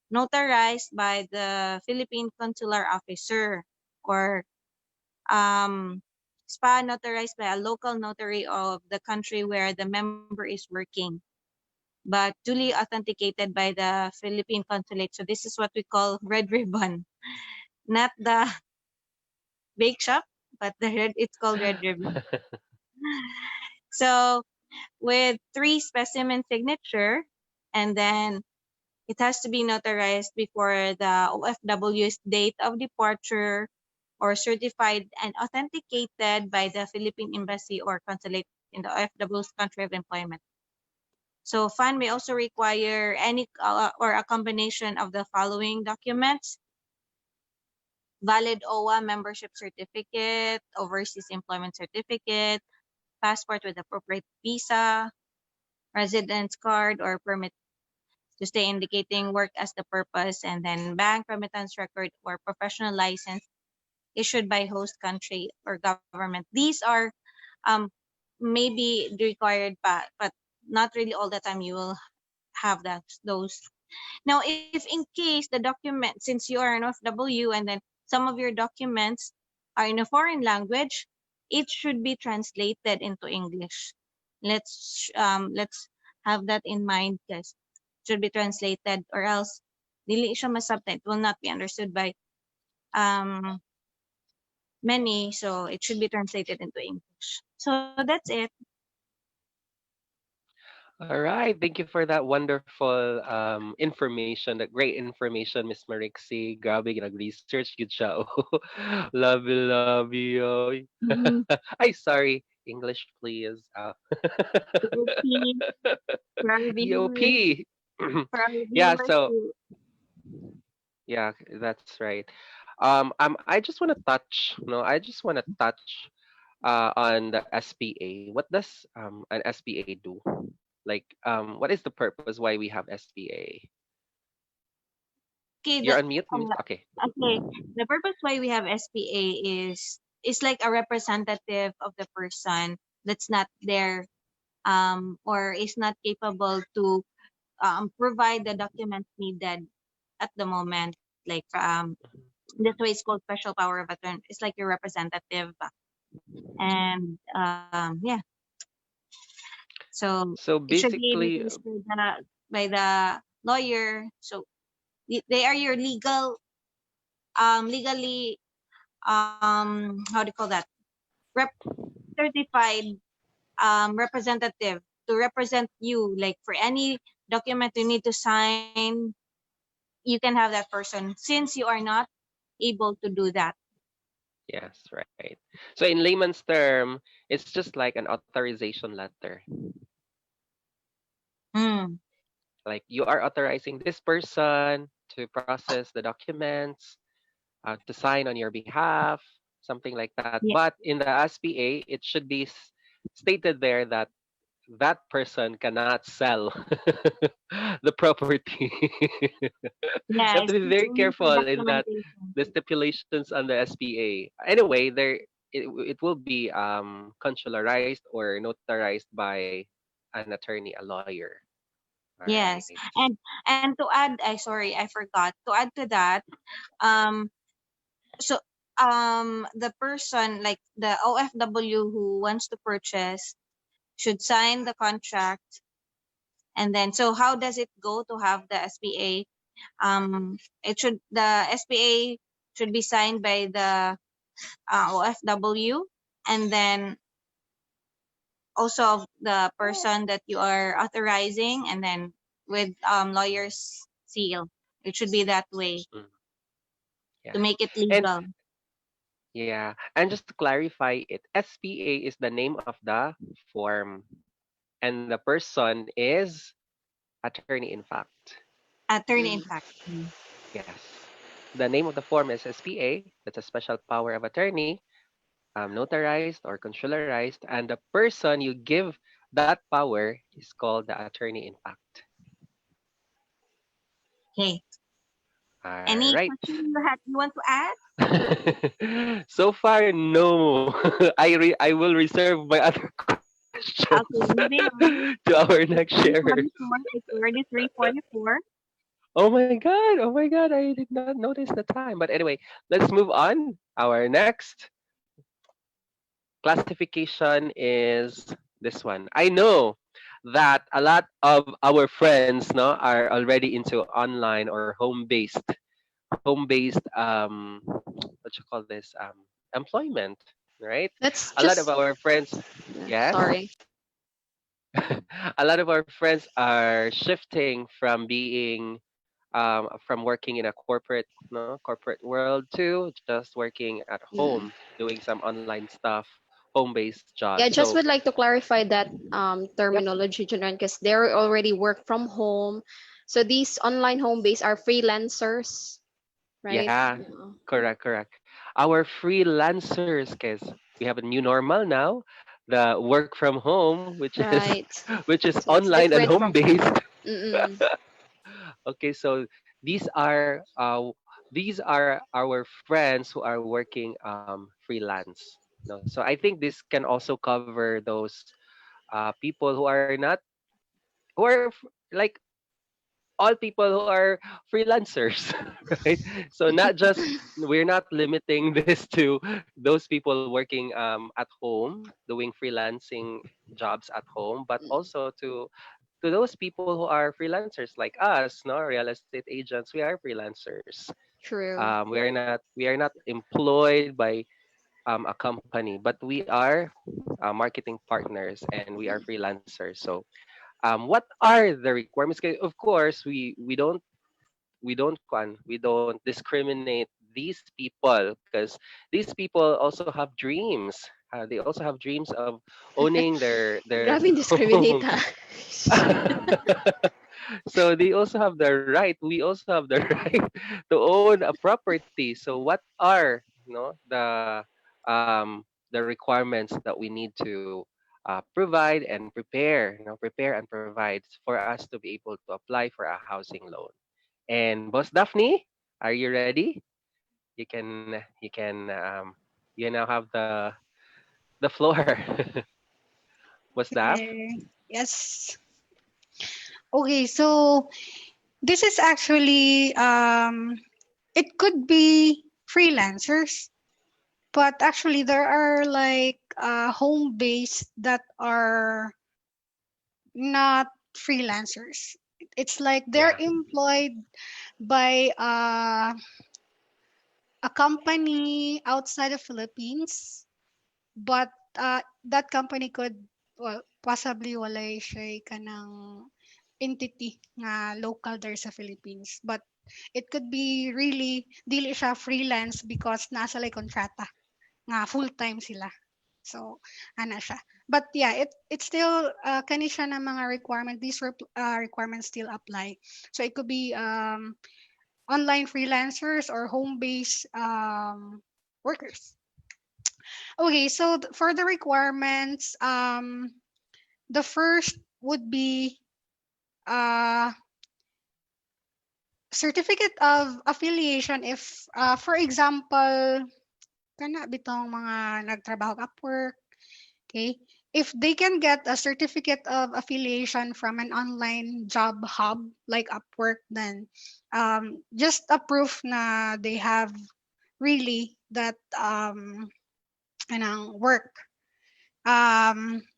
notarized by the Philippine consular officer, or SPA notarized by a local notary of the country where the member is working, but duly authenticated by the Philippine consulate. So this is what we call red ribbon, not the bake shop, but it's called red ribbon. So with 3 specimen signature, and then it has to be notarized before the OFW's date of departure, or certified and authenticated by the Philippine Embassy or Consulate in the OFW's country of employment. So FAN may also require any or a combination of the following documents: valid OWA membership certificate, overseas employment certificate, passport with appropriate visa, residence card or permit to stay indicating work as the purpose, and then bank remittance record or professional license issued by host country or government. These are um, maybe required, but not really all the time you will have those. Now, if in case the document, since you are an OFW and then some of your documents are in a foreign language, it should be translated into English. Let's have that in mind, guys. Should be translated, or else dili siya masubtitle, will not be understood by um many, so it should be translated into English. So that's it. All right. Thank you for that wonderful information, that great information, Miss Marixie. Grabe, nag-research yun siya. Oh. Love you. Mm-hmm. Ay, sorry. English, please. For our viewers, EOP. for our Yeah, viewers so who, yeah, that's right. I just want to touch, no, I just want to touch on the SPA. What does an SPA do? Like, what is the purpose why we have SPA? okay, You're on mute, Miss. uh, Okay. okay, the purpose why we have SPA is like a representative of the person that's not there, or is not capable to provide the documents needed at the moment. Like this way it's called special power of attorney. It's like your representative, and yeah. So So it should be basically, released by the lawyer. So they are your legally how do you call that? Certified representative to represent you. Like for any document you need to sign, you can have that person since you are not able to do that. yes, right. So in layman's term, it's just like an authorization letter. Mm. Like you are authorizing this person to process the documents, to sign on your behalf, something like that. Yeah. But in the SPA, it should be stated there that that person cannot sell the property. You have Yes. to be It's very only for careful in that documentation. the stipulations on the SPA. Anyway, it will be consularized or notarized by an attorney, a lawyer. All right. Yes. And to add, I sorry, I forgot to add to that. Um. So the person, like the OFW who wants to purchase, should sign the contract. And then, so how does it go to have the SPA? The SPA should be signed by the OFW, and then also of the person that you are authorizing, and then with lawyer's seal. It should be that way Mm, to yeah. make it And legal. yeah, and just to clarify it, SPA is the name of the form, and the person is attorney in fact. Attorney in Mm. fact. Mm. Yes. The name of the form is SPA. That's a special power of attorney, notarized or consularized, and the person you give that power is called the attorney in fact. Okay. All Any right. question you want to add? So far, no. I will reserve my other questions Okay, moving on. to our next sharers. 344. It's already 344. Oh my god! Oh my god! I did not notice the time. But anyway, let's move on. Our next classification is this one. I know that a lot of our friends no are already into online or home based what you call this employment, right? Let's A lot of just our friends, yes, sorry. a lot of our friends are shifting from being from working in a corporate world to just working at Mm. home, doing some online stuff, home-based Yeah, jobs. I just So, would like to clarify that yep, terminology, Junran, because they're already work from home. So these online home base are freelancers, right? yeah, Yeah. correct. Our freelancers, because we have a new normal now, the work from home, which is Right. which is So it's online and different home from. based. Mm-mm. Okay, so these are uh, these are our friends who are working freelance. No, so I think this can also cover those people who are not who are like all people who are freelancers, right? So not just we're not limiting this to those people working at home doing freelancing jobs at home, but also to those people who are freelancers like us, no, real estate agents. We are freelancers. True. We are not employed by a company, but we are marketing partners and we are freelancers. So what are the requirements? 'Kay, of course, we don't discriminate these people because these people also have dreams. They also have dreams of owning their Grabe discriminate home. ha. So they also have the right. We also have the right to own a property. So what are the requirements that we need to provide and prepare and provide for us to be able to apply for a housing loan. And Boss Daphne, are you ready? You can now have the floor. What's that? Okay. Yes. Okay, so this is actually it could be freelancers, but actually there are like home based that are not freelancers. It's like they're Yeah. employed by a company outside of Philippines, but that company could, well, possibly walay siya kanang entity nga local there sa Philippines, but it could be really dili siya freelance because nasa like kontrata nga full time sila. So ana siya, but yeah, it still kani siya na mga requirement, these requirements still apply. So it could be online freelancers or home based workers. Okay, so for the requirements, the first would be uh, certificate of affiliation. If, for example, kana bitong mga nagtrabaho at Upwork, okay? If they can get a certificate of affiliation from an online job hub like Upwork, then just a proof na they have really that kanang work.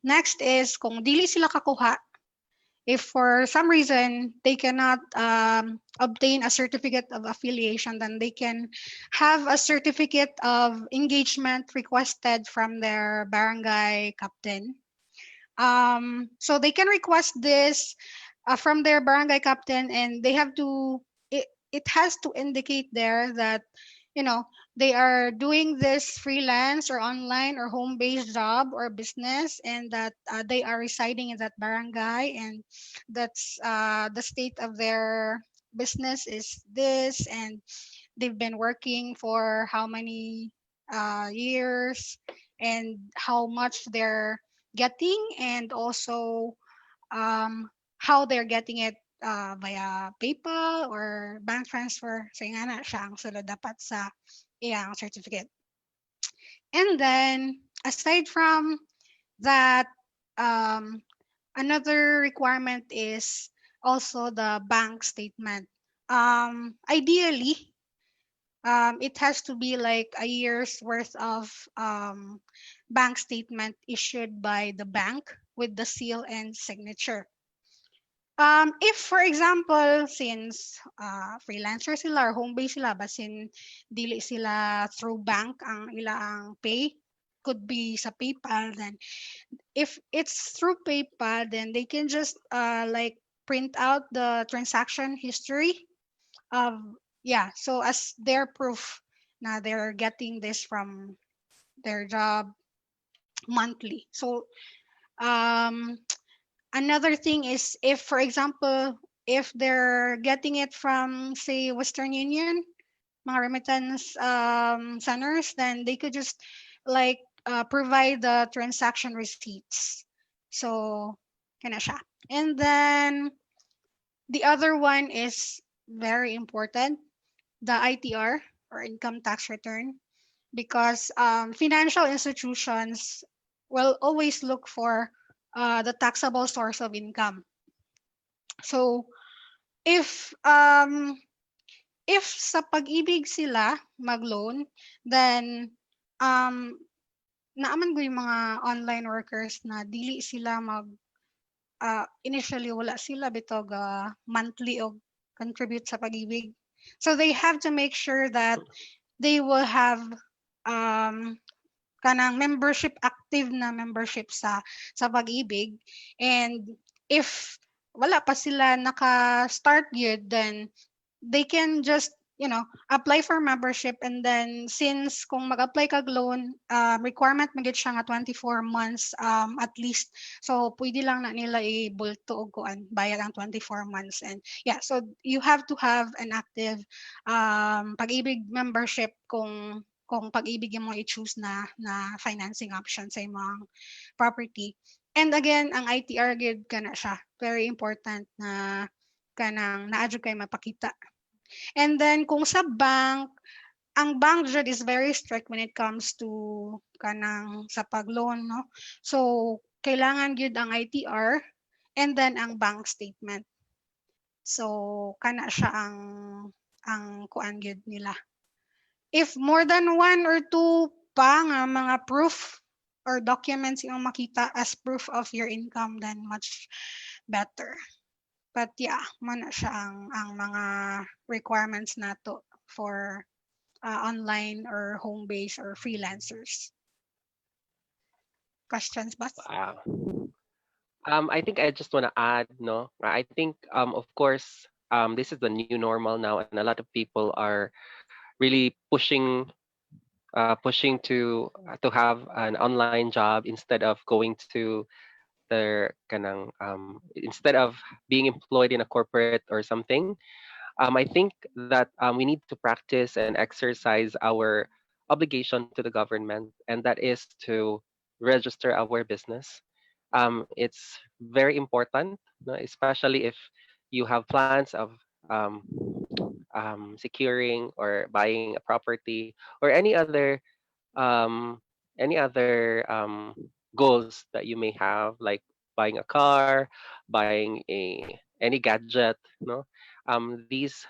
Next is kung dili sila kakuha, if for some reason they cannot obtain a certificate of affiliation, then they can have a certificate of engagement requested from their barangay captain. So they can request this from their barangay captain, and they have to. It has to indicate there that you know they are doing this freelance or online or home-based job or business, and that they are residing in that barangay, and that's the state of their business is this, and they've been working for how many years, and how much they're getting, and also um, how they're getting it via PayPal or bank transfer. So nga na siya ang sulod dapat sa iyang certificate. And then aside from that, um, another requirement is also the bank statement. Ideally, it has to be like a year's worth of bank statement issued by the bank with the seal and signature. If for example, since freelancer sila or home base sila, basin dili sila through bank ang ilang pay, could be sa PayPal, then if it's through PayPal, then they can just like print out the transaction history of, yeah, so as their proof na they're getting this from their job monthly. So um another thing is, if for example, if they're getting it from say Western Union, mga remittance centers, then they could just like provide the transaction receipts. So kana siya. And then the other one is very important, the ITR or income tax return, because financial institutions will always look for the taxable source of income. So if sa pag-ibig sila mag-loan, then um naaman ko yung mga online workers na dili sila initially wala sila bitog monthly og contribute sa pag-ibig. So they have to make sure that they will have um kanang membership, active na membership sa pag-ibig, and if wala pa sila naka-start yun, then they can just apply for membership, and then since kung mag-apply kag loan, requirement magit siya nga 24 months at least, so pwede lang na nila i-bulto og kuan bayad ang 24 months. And yeah, so you have to have an active pag-ibig membership kung pag-ibig yung mo i-choose na financing option sa imong property. And again, ang ITR gid kana siya very important na kanang naadyo kay mapakita. And then kung sa bank, ang bank jud is very strict when it comes to kanang sa pag-loan, no? So kailangan gyud ang ITR and then ang bank statement. So kana siya ang kuan gyud nila. If more than one or two pa nga mga proof or documents yung makita as proof of your income, then much better. But yeah, mana siya ang mga requirements nato for online or home base or freelancers. Questions, Bas? Wow. I think I just want to add, no. I think, of course, this is the new normal now, and a lot of people are really pushing to have an online job instead of going to their kanang instead of being employed in a corporate or something. I think that we need to practice and exercise our obligation to the government, and that is to register our business. It's very important, no, especially if you have plans of um, securing or buying a property or um, any other goals that you may have, like buying a car, buying a any gadget, no. these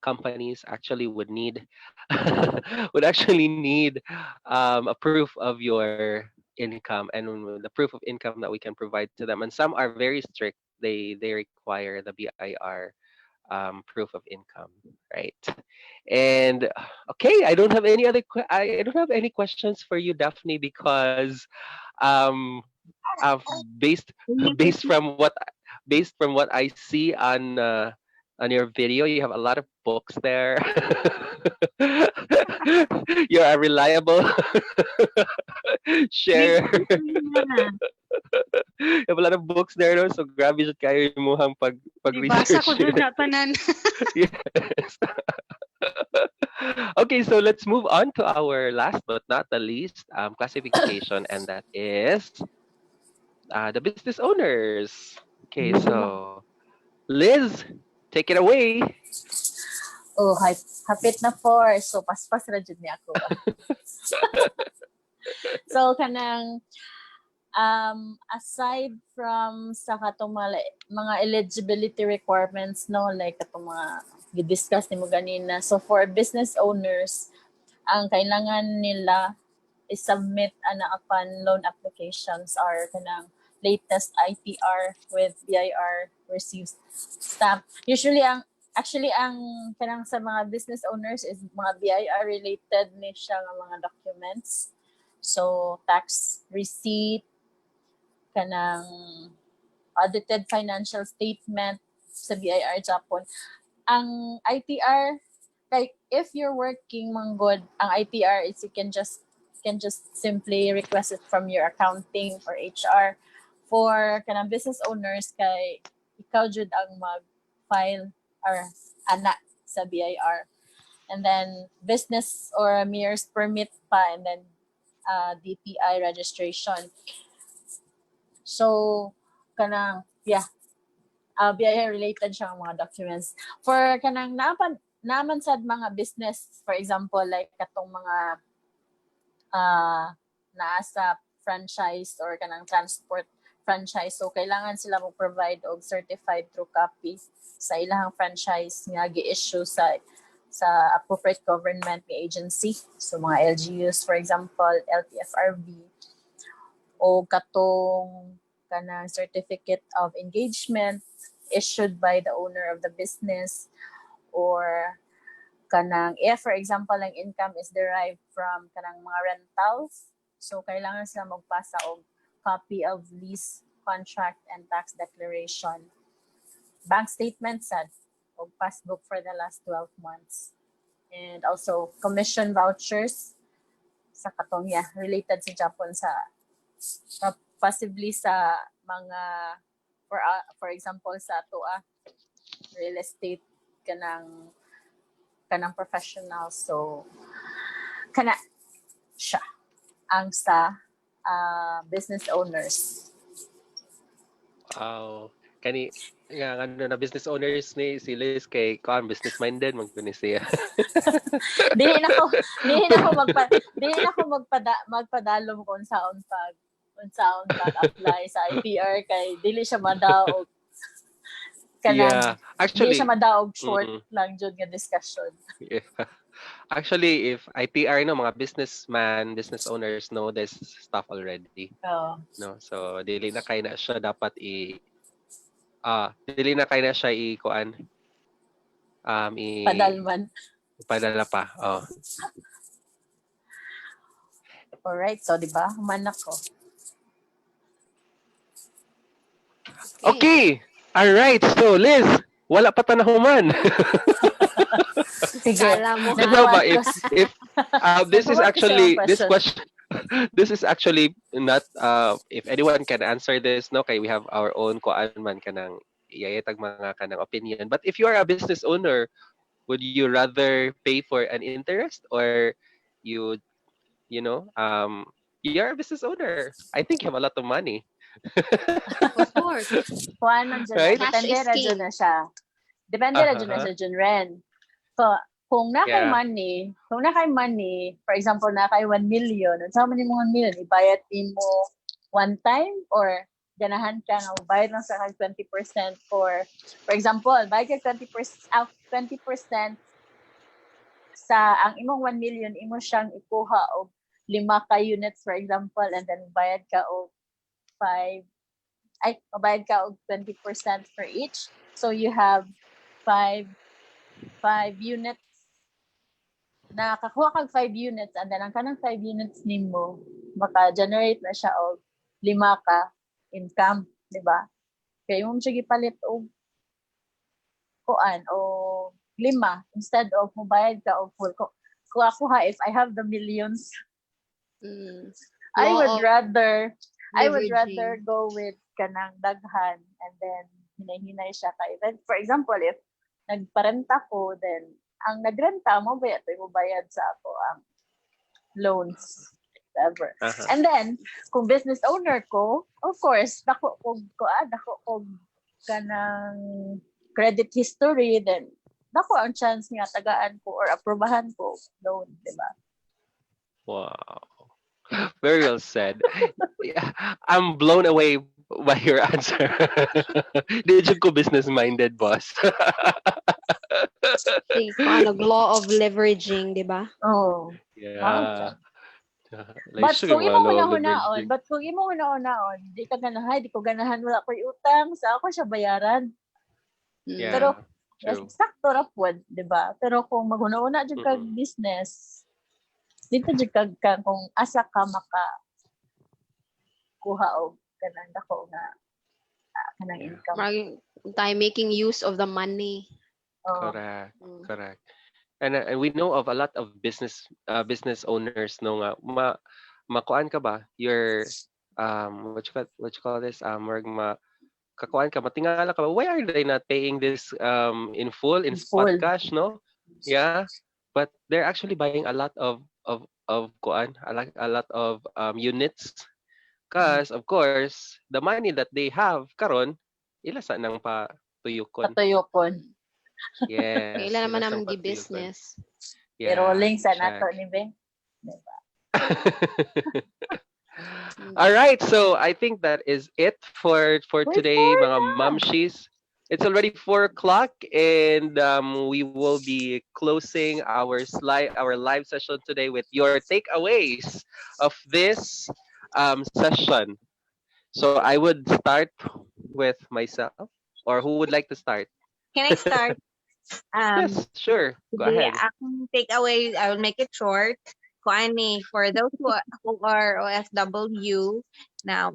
companies actually would need would actually need a proof of your income, and the proof of income that we can provide to them. And some are very strict. They require the BIR proof of income, right? And okay, I don't have any I don't have any questions for you, Daphne, because um, uh, based based from what based from what I see on your video, you have a lot of books there. You're a reliable share. You have a lot of books there, no? So grabe jud kayo imuhang Ibasa ko pag-research. dun na tanan. Yes. Okay, so let's move on to our last but not the least classification, and that is the business owners. Okay, so Liz, take it away. Oh, hapit na 4. So, paspas ra jud ni ako. So, kanang aside from sa katong mga eligibility requirements, no, like katong mga gi-discuss nimo ganina. So, for business owners, ang kailangan nila i-submit upon loan applications are kanang latest ITR with BIR received stamp. Usually ang kanang sa mga business owners is mga BIR related ni siya nga mga documents. So tax receipt, kanang audited financial statement sa BIR Japon. Ang ITR, like if you're working manggod, ang ITR is you can just simply request it from your accounting or HR. For kanang business owners, kay ikaw jud ang mag-file or anak sa BIR. And then business or MERS permit pa, and then DTI registration. So kanang BIR related siya mga documents. For kanang naman sad mga business, for example, like katong mga naa sa franchise or kanang transport franchise, so kailangan sila mo-provide og certified true copy sa ilahang franchise nga gi-issue sa appropriate government agency. So mga LGUs, for example, LTFRB, o katong kanang certificate of engagement issued by the owner of the business, or kanang if for example ang income is derived from kanang mga rentals, so kailangan sila magpasa og copy of lease contract and tax declaration, bank statement sad og passbook for the last 12 months, and also commission vouchers sa katong related sa Japan sa possibly sa mga for example sa atoa real estate kanang professional. So kana siya ang sa business owners. Wow. Kani nga ano na business owners ni si Liz kay kuan business minded magkuni siya. Dili na ko magpadalom kung saon pag-apply sa ITR kay dili siya madaog kanang dili Actually, siya madaog short lang jud nga discussion. yeah. Actually, if ITR no mga business owners know this stuff already. Oh. No, so dili na kay na siya dapat dili na kay na siya kuan Padalman. padala pa. Oh. Alright, so di ba? Humanak ko. Okay. All right. So Liz, wala pa ta nahuman. Sige. Kala mo Di ba if this is Nagawa ko actually siyang this question. question this is actually not if anyone can answer this, no, kay we have our own kuan man kanang iyayatag mga kanang opinion. But if you are a business owner, would you rather pay for an interest, or you know you're a business owner? I think you have a lot of money. Of course. Kuan man dyan. Right? Cash Depende is ra king. dyan na siya. Depende ra dyan na siya dyan, Ren. So, kung na kay money, for example, na kay 1 million, at sa man yung 1 million, ibayad din mo one time or ganahan ka nga bayad lang sa kag 20% for example, bayad ka 20% sa ang imong 1 million imo siyang ikuha og 5 ka units for example, and then bayad ka og 5 mabayad ka og 20% for each. So you have 5 units. Nakakuha kag 5 units, and then ang kanang 5 units nimo maka-generate na siya og 5 ka income, di ba? Kaya yung siya gipalit og kuan o 5 instead of mobayad ka og full. Kung ako if I have the millions, I would rather go with kanang daghan, and then hinay-hinay siya kay event. For example, if nagparenta ko, then ang nagrenta mo bayad sa ako ang loans, whatever. And then kung business owner ko, of course dako og kanang credit history, then dako ang chance nga tagaan ko or aprobahan ko loan, di ba? Wow. Very well said. Yeah, I'm blown away by your answer. Did you go business-minded, boss? Law of leveraging, di ba? Oh. Yeah. But kung imo hunaon, di ka ganahan, di ko ganahan, wala ko'y utang, sa ako siya bayaran. Yeah, Pero, yes, true. sakto ra pod, di ba? Pero kung maghuna-una dyan kag business, dito dyan kag kung asa ka kuha o kanang dako nga kanang income. Tayo making use of the money. Correct. And we know of a lot of business owners no nga makuan ka ba your what you call this kakuan ka matingala ka ba, why are they not paying this in full in spot cash, no? Yeah, but they're actually buying a lot of kuan, a lot of units, because of course the money that they have karon ilasa nang patuyokon. Yes. Kailan naman naman gi-business. Yeah. Pero links sa nato ni Ben. Diba? All right, so I think that is it for today, mga mamshis. It's already 4 o'clock, and we will be closing our live session today with your takeaways of this session. So I would start with myself, or who would like to start? Can I start? Yes, sure. Go Sige, ahead. akong takeaway, I will make it short. Kuani, for those who are OFW now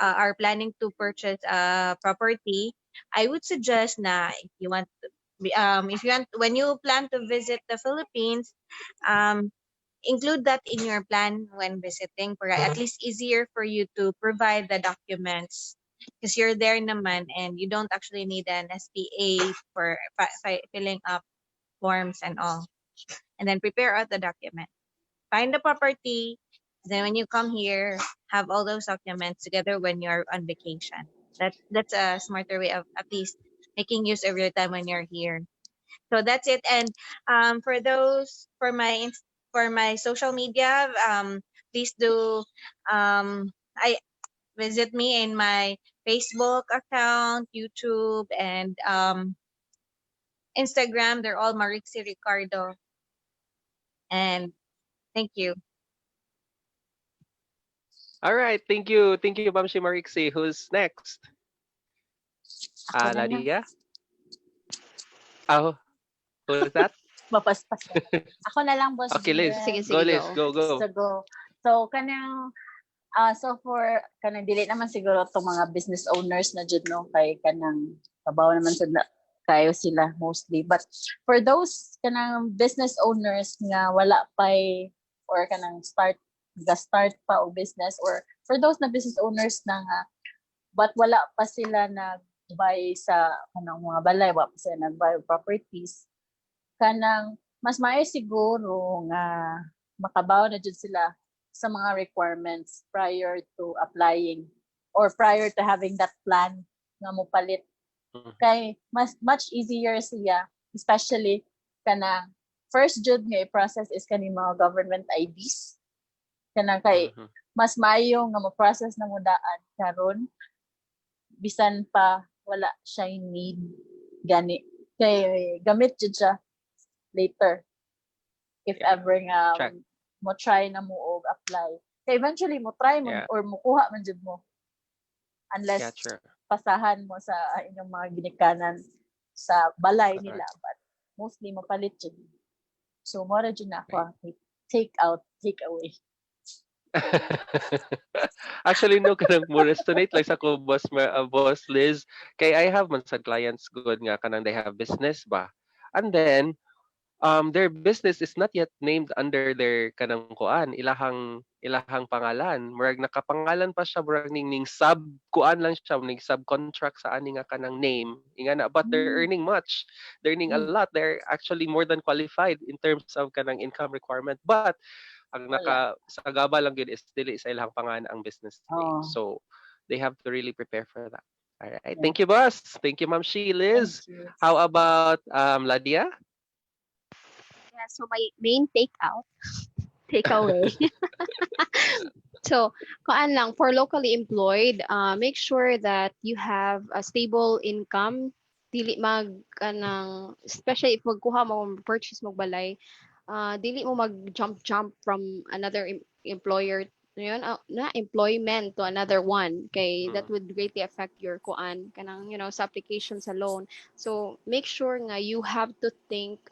are planning to purchase a property, I would suggest na if you want when you plan to visit the Philippines, include that in your plan when visiting for at least easier for you to provide the documents because you're there naman and you don't actually need an SPA for filling up forms and all. And then prepare out the document. Find the property. Then when you come here, have all those documents together when you're on vacation. That's a smarter way of at least making use of your time when you're here. So that's it. And for my social media, please do I visit me in my Facebook account, YouTube, and Instagram. They're all Marixie Ricardo. And thank you. All right, thank you, Mamshi Marixie. Who's next? Ladia? Oh, who's that? Mapaspas. Ako na lang, boss. Okay, Liz. Sige, Go, Liz. go. Go. So, for dili naman siguro itong mga business owners na dyan, no? Kay kanang kabaw naman kayo sila mostly. But for those kanang business owners nga wala pa or kanang start pa o business, or for those na business owners na nga but wala pa sila nag-buy sa kanang mga balay, wala pa sila nag-buy properties, kanang mas maayo siguro nga makabaw na jud sila sa mga requirements prior to applying or prior to having that plan nga mo palit. Kay much easier siya, especially kanang first jud nga i-process is kani mga government IDs. Kanang kay mas maayo nga mo-process na mo daan karon bisan pa wala siya need gani kay gamit jud siya later if Yeah. ever nga Check. mo try na mo og apply. Kay eventually mo try mo Yeah. or mukuha man jud mo Yeah, unless true. pasahan mo sa inyong mga ginikanan sa balay Correct. nila but mostly mapalit jud. So mo ra jud na Right. ako ang take out, take away. Actually, no, kanang mo resonate like sa ko, boss Liz. Kay I have man sad clients good nga kanang they have business ba. And then, their business is not yet named under their kanang kuan, ilahang pangalan. Murag nakapangalan pa siya, murag ning sub kuan lang siya, ning subcontract sa ani nga kanang name. Inga na, but they're earning much. They're earning a lot. They're actually more than qualified in terms of kanang income requirement. But ang Wala. sa gaba lang yun is dili sa ilang pangalan ang business name. Oh, So they have to really prepare for that. All right. yeah. Thank you, boss. Thank you, Ma'am She. Liz. Thank you. How about Ladia? Yeah, so my main takeaway. So, kuan lang, for locally employed, make sure that you have a stable income. Dili mag kanang especially if magkuha mo purchase mo balay, dili mo mag jump from another employer yun, na employment to another one kay that would greatly affect your kuan kanang sa application sa loan. So make sure nga you have to think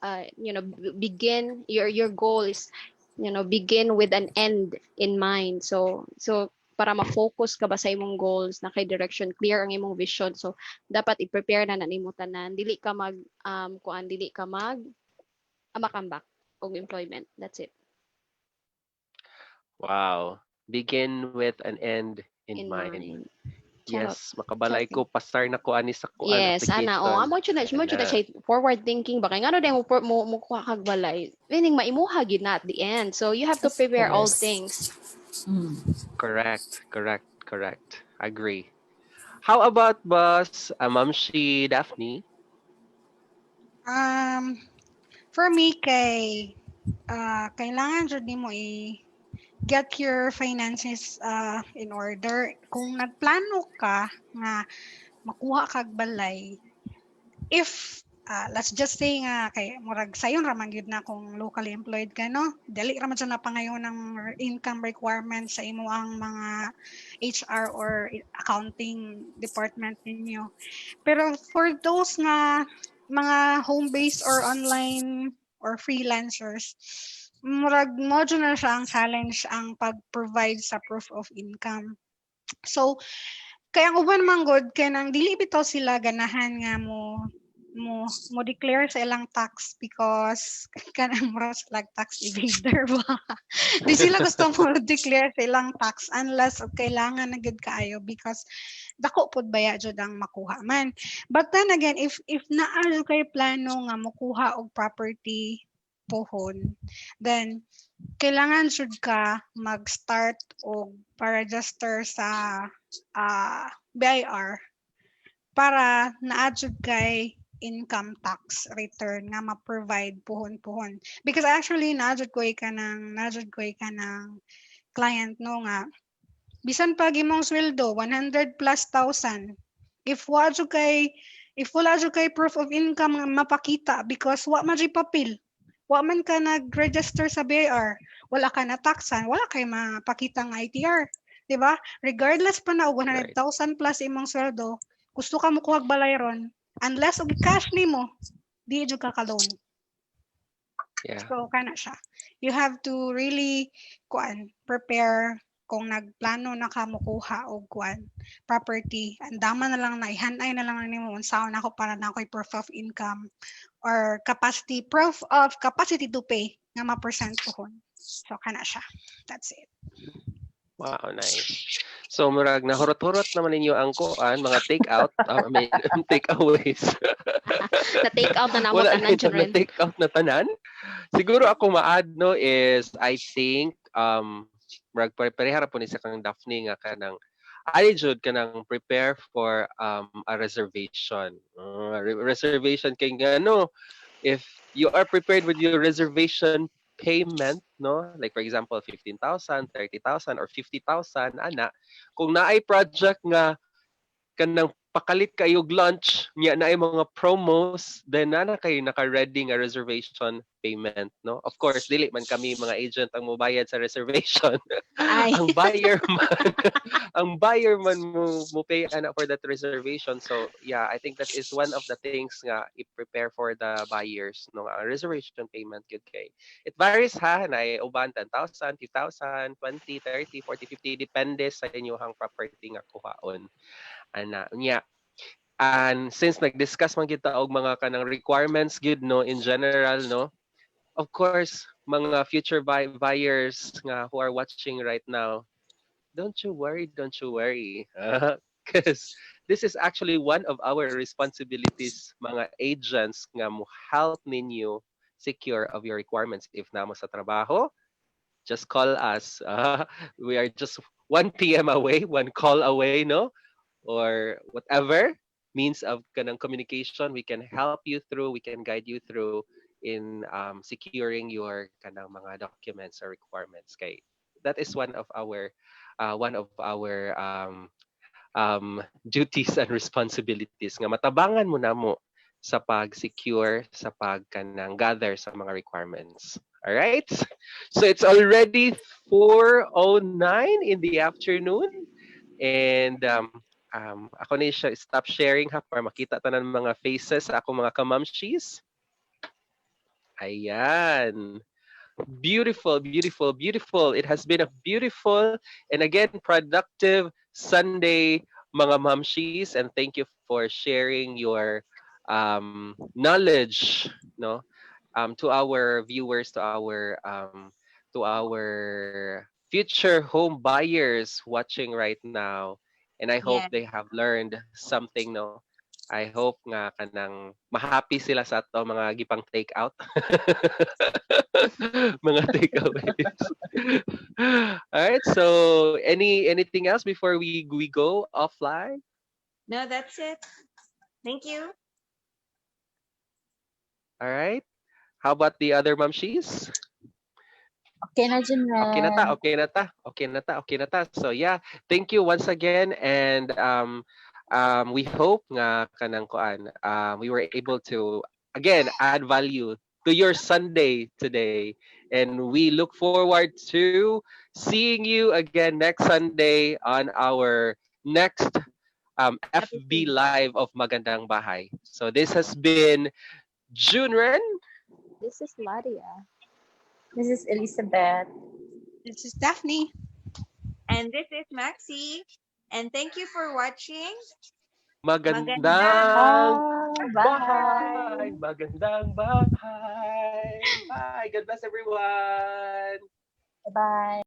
begin your goal is begin with an end in mind. So para ma-focus ka ba sa imong goals na kay direction clear ang imong vision, so dapat i-prepare na nimo tanan, dili ka kuan dili ka makambak og employment. That's it. Wow. Begin with an end in In mind. mind. Yes, makabalay ko pasar na ko ani sa kuan Yes, ana amo jud na siya forward thinking ba kay ngano day mo kuha kag balay. Meaning maimuha gid na at the end. So you have to prepare all things. Correct. Agree. How about boss Ma'am She, Daphne? For me kailangan jud nimo get your finances in order. Kung nagplano ka nga makuha kag balay, if let's just say nga kay murag sayon ra man gyud na kung locally employed ka, no, dali ra man sa napangayon ng income requirements sa imo ang mga HR or accounting department ninyo. Pero for those nga mga home-based or online or freelancers, murag mo dyan na siya ang challenge ang pag-provide sa proof of income. So, kaya ang uban man god kay nang dili bitaw sila ganahan nga mo declare sa ilang tax because kanang mura sila tax evader ba. Di sila gusto mo declare sa ilang tax unless kailangan na gud kaayo because dako pod baya jud ang makuha man. But then again, if naa kay plano nga mokuha og property pohon, then kailangan jud ka mag-start og pa-register sa BIR para naa jud kay income tax return nga ma-provide pohon-pohon. Because actually na jud ko ka ng client no nga bisan pag imong sweldo 100 plus thousand, if wala jud kay proof of income nga mapakita because wa man jud papel, wa man ka nag-register sa BIR, wala ka na taxan, wala kay mapakita nga ITR, di ba? Regardless pa na 100,000 plus imong sweldo, gusto ka mo kuha balay ron, unless og cash nimo, di jud ka ka-loan. Yeah. So kana siya. You have to really prepare kung nagplano na ka mokuha og property. Andama na lang na ihanay na lang nimo unsaon ako para na ako'y proof of income or proof of capacity to pay nga ma-present pohon. So kana siya. That's it. Wow, nice. So murag nahurot-hurot naman ninyo ang kuan, mga take-out, takeaways. Na take out na namo Wala tanan na Ren. take out na tanan. Siguro ako ma-add no is I think murag parehara po ni sa kang Daphne nga kanang ali jud kanang prepare for a reservation. Reservation kay nga no, if you are prepared with your reservation payment, no? Like for example, 15,000, 30,000 or 50,000 ana, kung naay project nga kanang pakalit kayog lunch nya na ay mga promos then na kayo naka-ready nga reservation payment, no? Of course dili man kami mga agent ang mobayad sa reservation. Ay. ang buyer man ang buyer man mo pay ana for that reservation. So yeah, I think that is one of the things nga i-prepare for the buyers, no? Ang reservation payment gyud kay it varies ha, na uban 10,000, 2,000, 20, 30, 40, 50 depende sa inyong property nga kuhaon ana nya. And since nag-discuss man kita og mga kanang requirements good, no, in general, no, of course mga future buyers nga who are watching right now, don't you worry. Because this is actually one of our responsibilities, mga agents, nga mo help ninyo secure of your requirements. If namo sa trabaho, just call us. We are just 1 p.m. away, one call away, no? Or whatever means of kanang communication, we can help you through, we can guide you through in securing your kanang mga documents or requirements. Kay that is one of our duties and responsibilities nga matabangan mo namo sa pag-secure, sa pag-kanang gather sa mga requirements. All right? So it's already 4:09 in the afternoon. And ako na siya stop sharing ha para makita tanan mga faces sa akong mga kamamshis. Ayan. Beautiful, beautiful, beautiful. It has been a beautiful and again productive Sunday, mga mamshis, and thank you for sharing your knowledge, no, to our viewers, to our future home buyers watching right now. And I hope Yes. they have learned something, no. I hope nga kanang mahappy sila sa ato mga gipang take out. mga takeaways. All right. So anything else before we go offline? No, that's it. Thank you. All right. How about the other mamshis? Okay na, Junren. Okay na ta, okay na ta, okay na ta, okay na ta. So yeah, thank you once again, and we hope nga kanang kuan, we were able to again add value to your Sunday today, and we look forward to seeing you again next Sunday on our next FB Episode. Live of Magandang Bahay. So this has been Junren. This is Ladia. This is Elizabeth. This is Daphne. And this is Maxi. And thank you for watching. Magandang Bye. Bahay! Magandang Bahay! Bye! God bless everyone! Bye.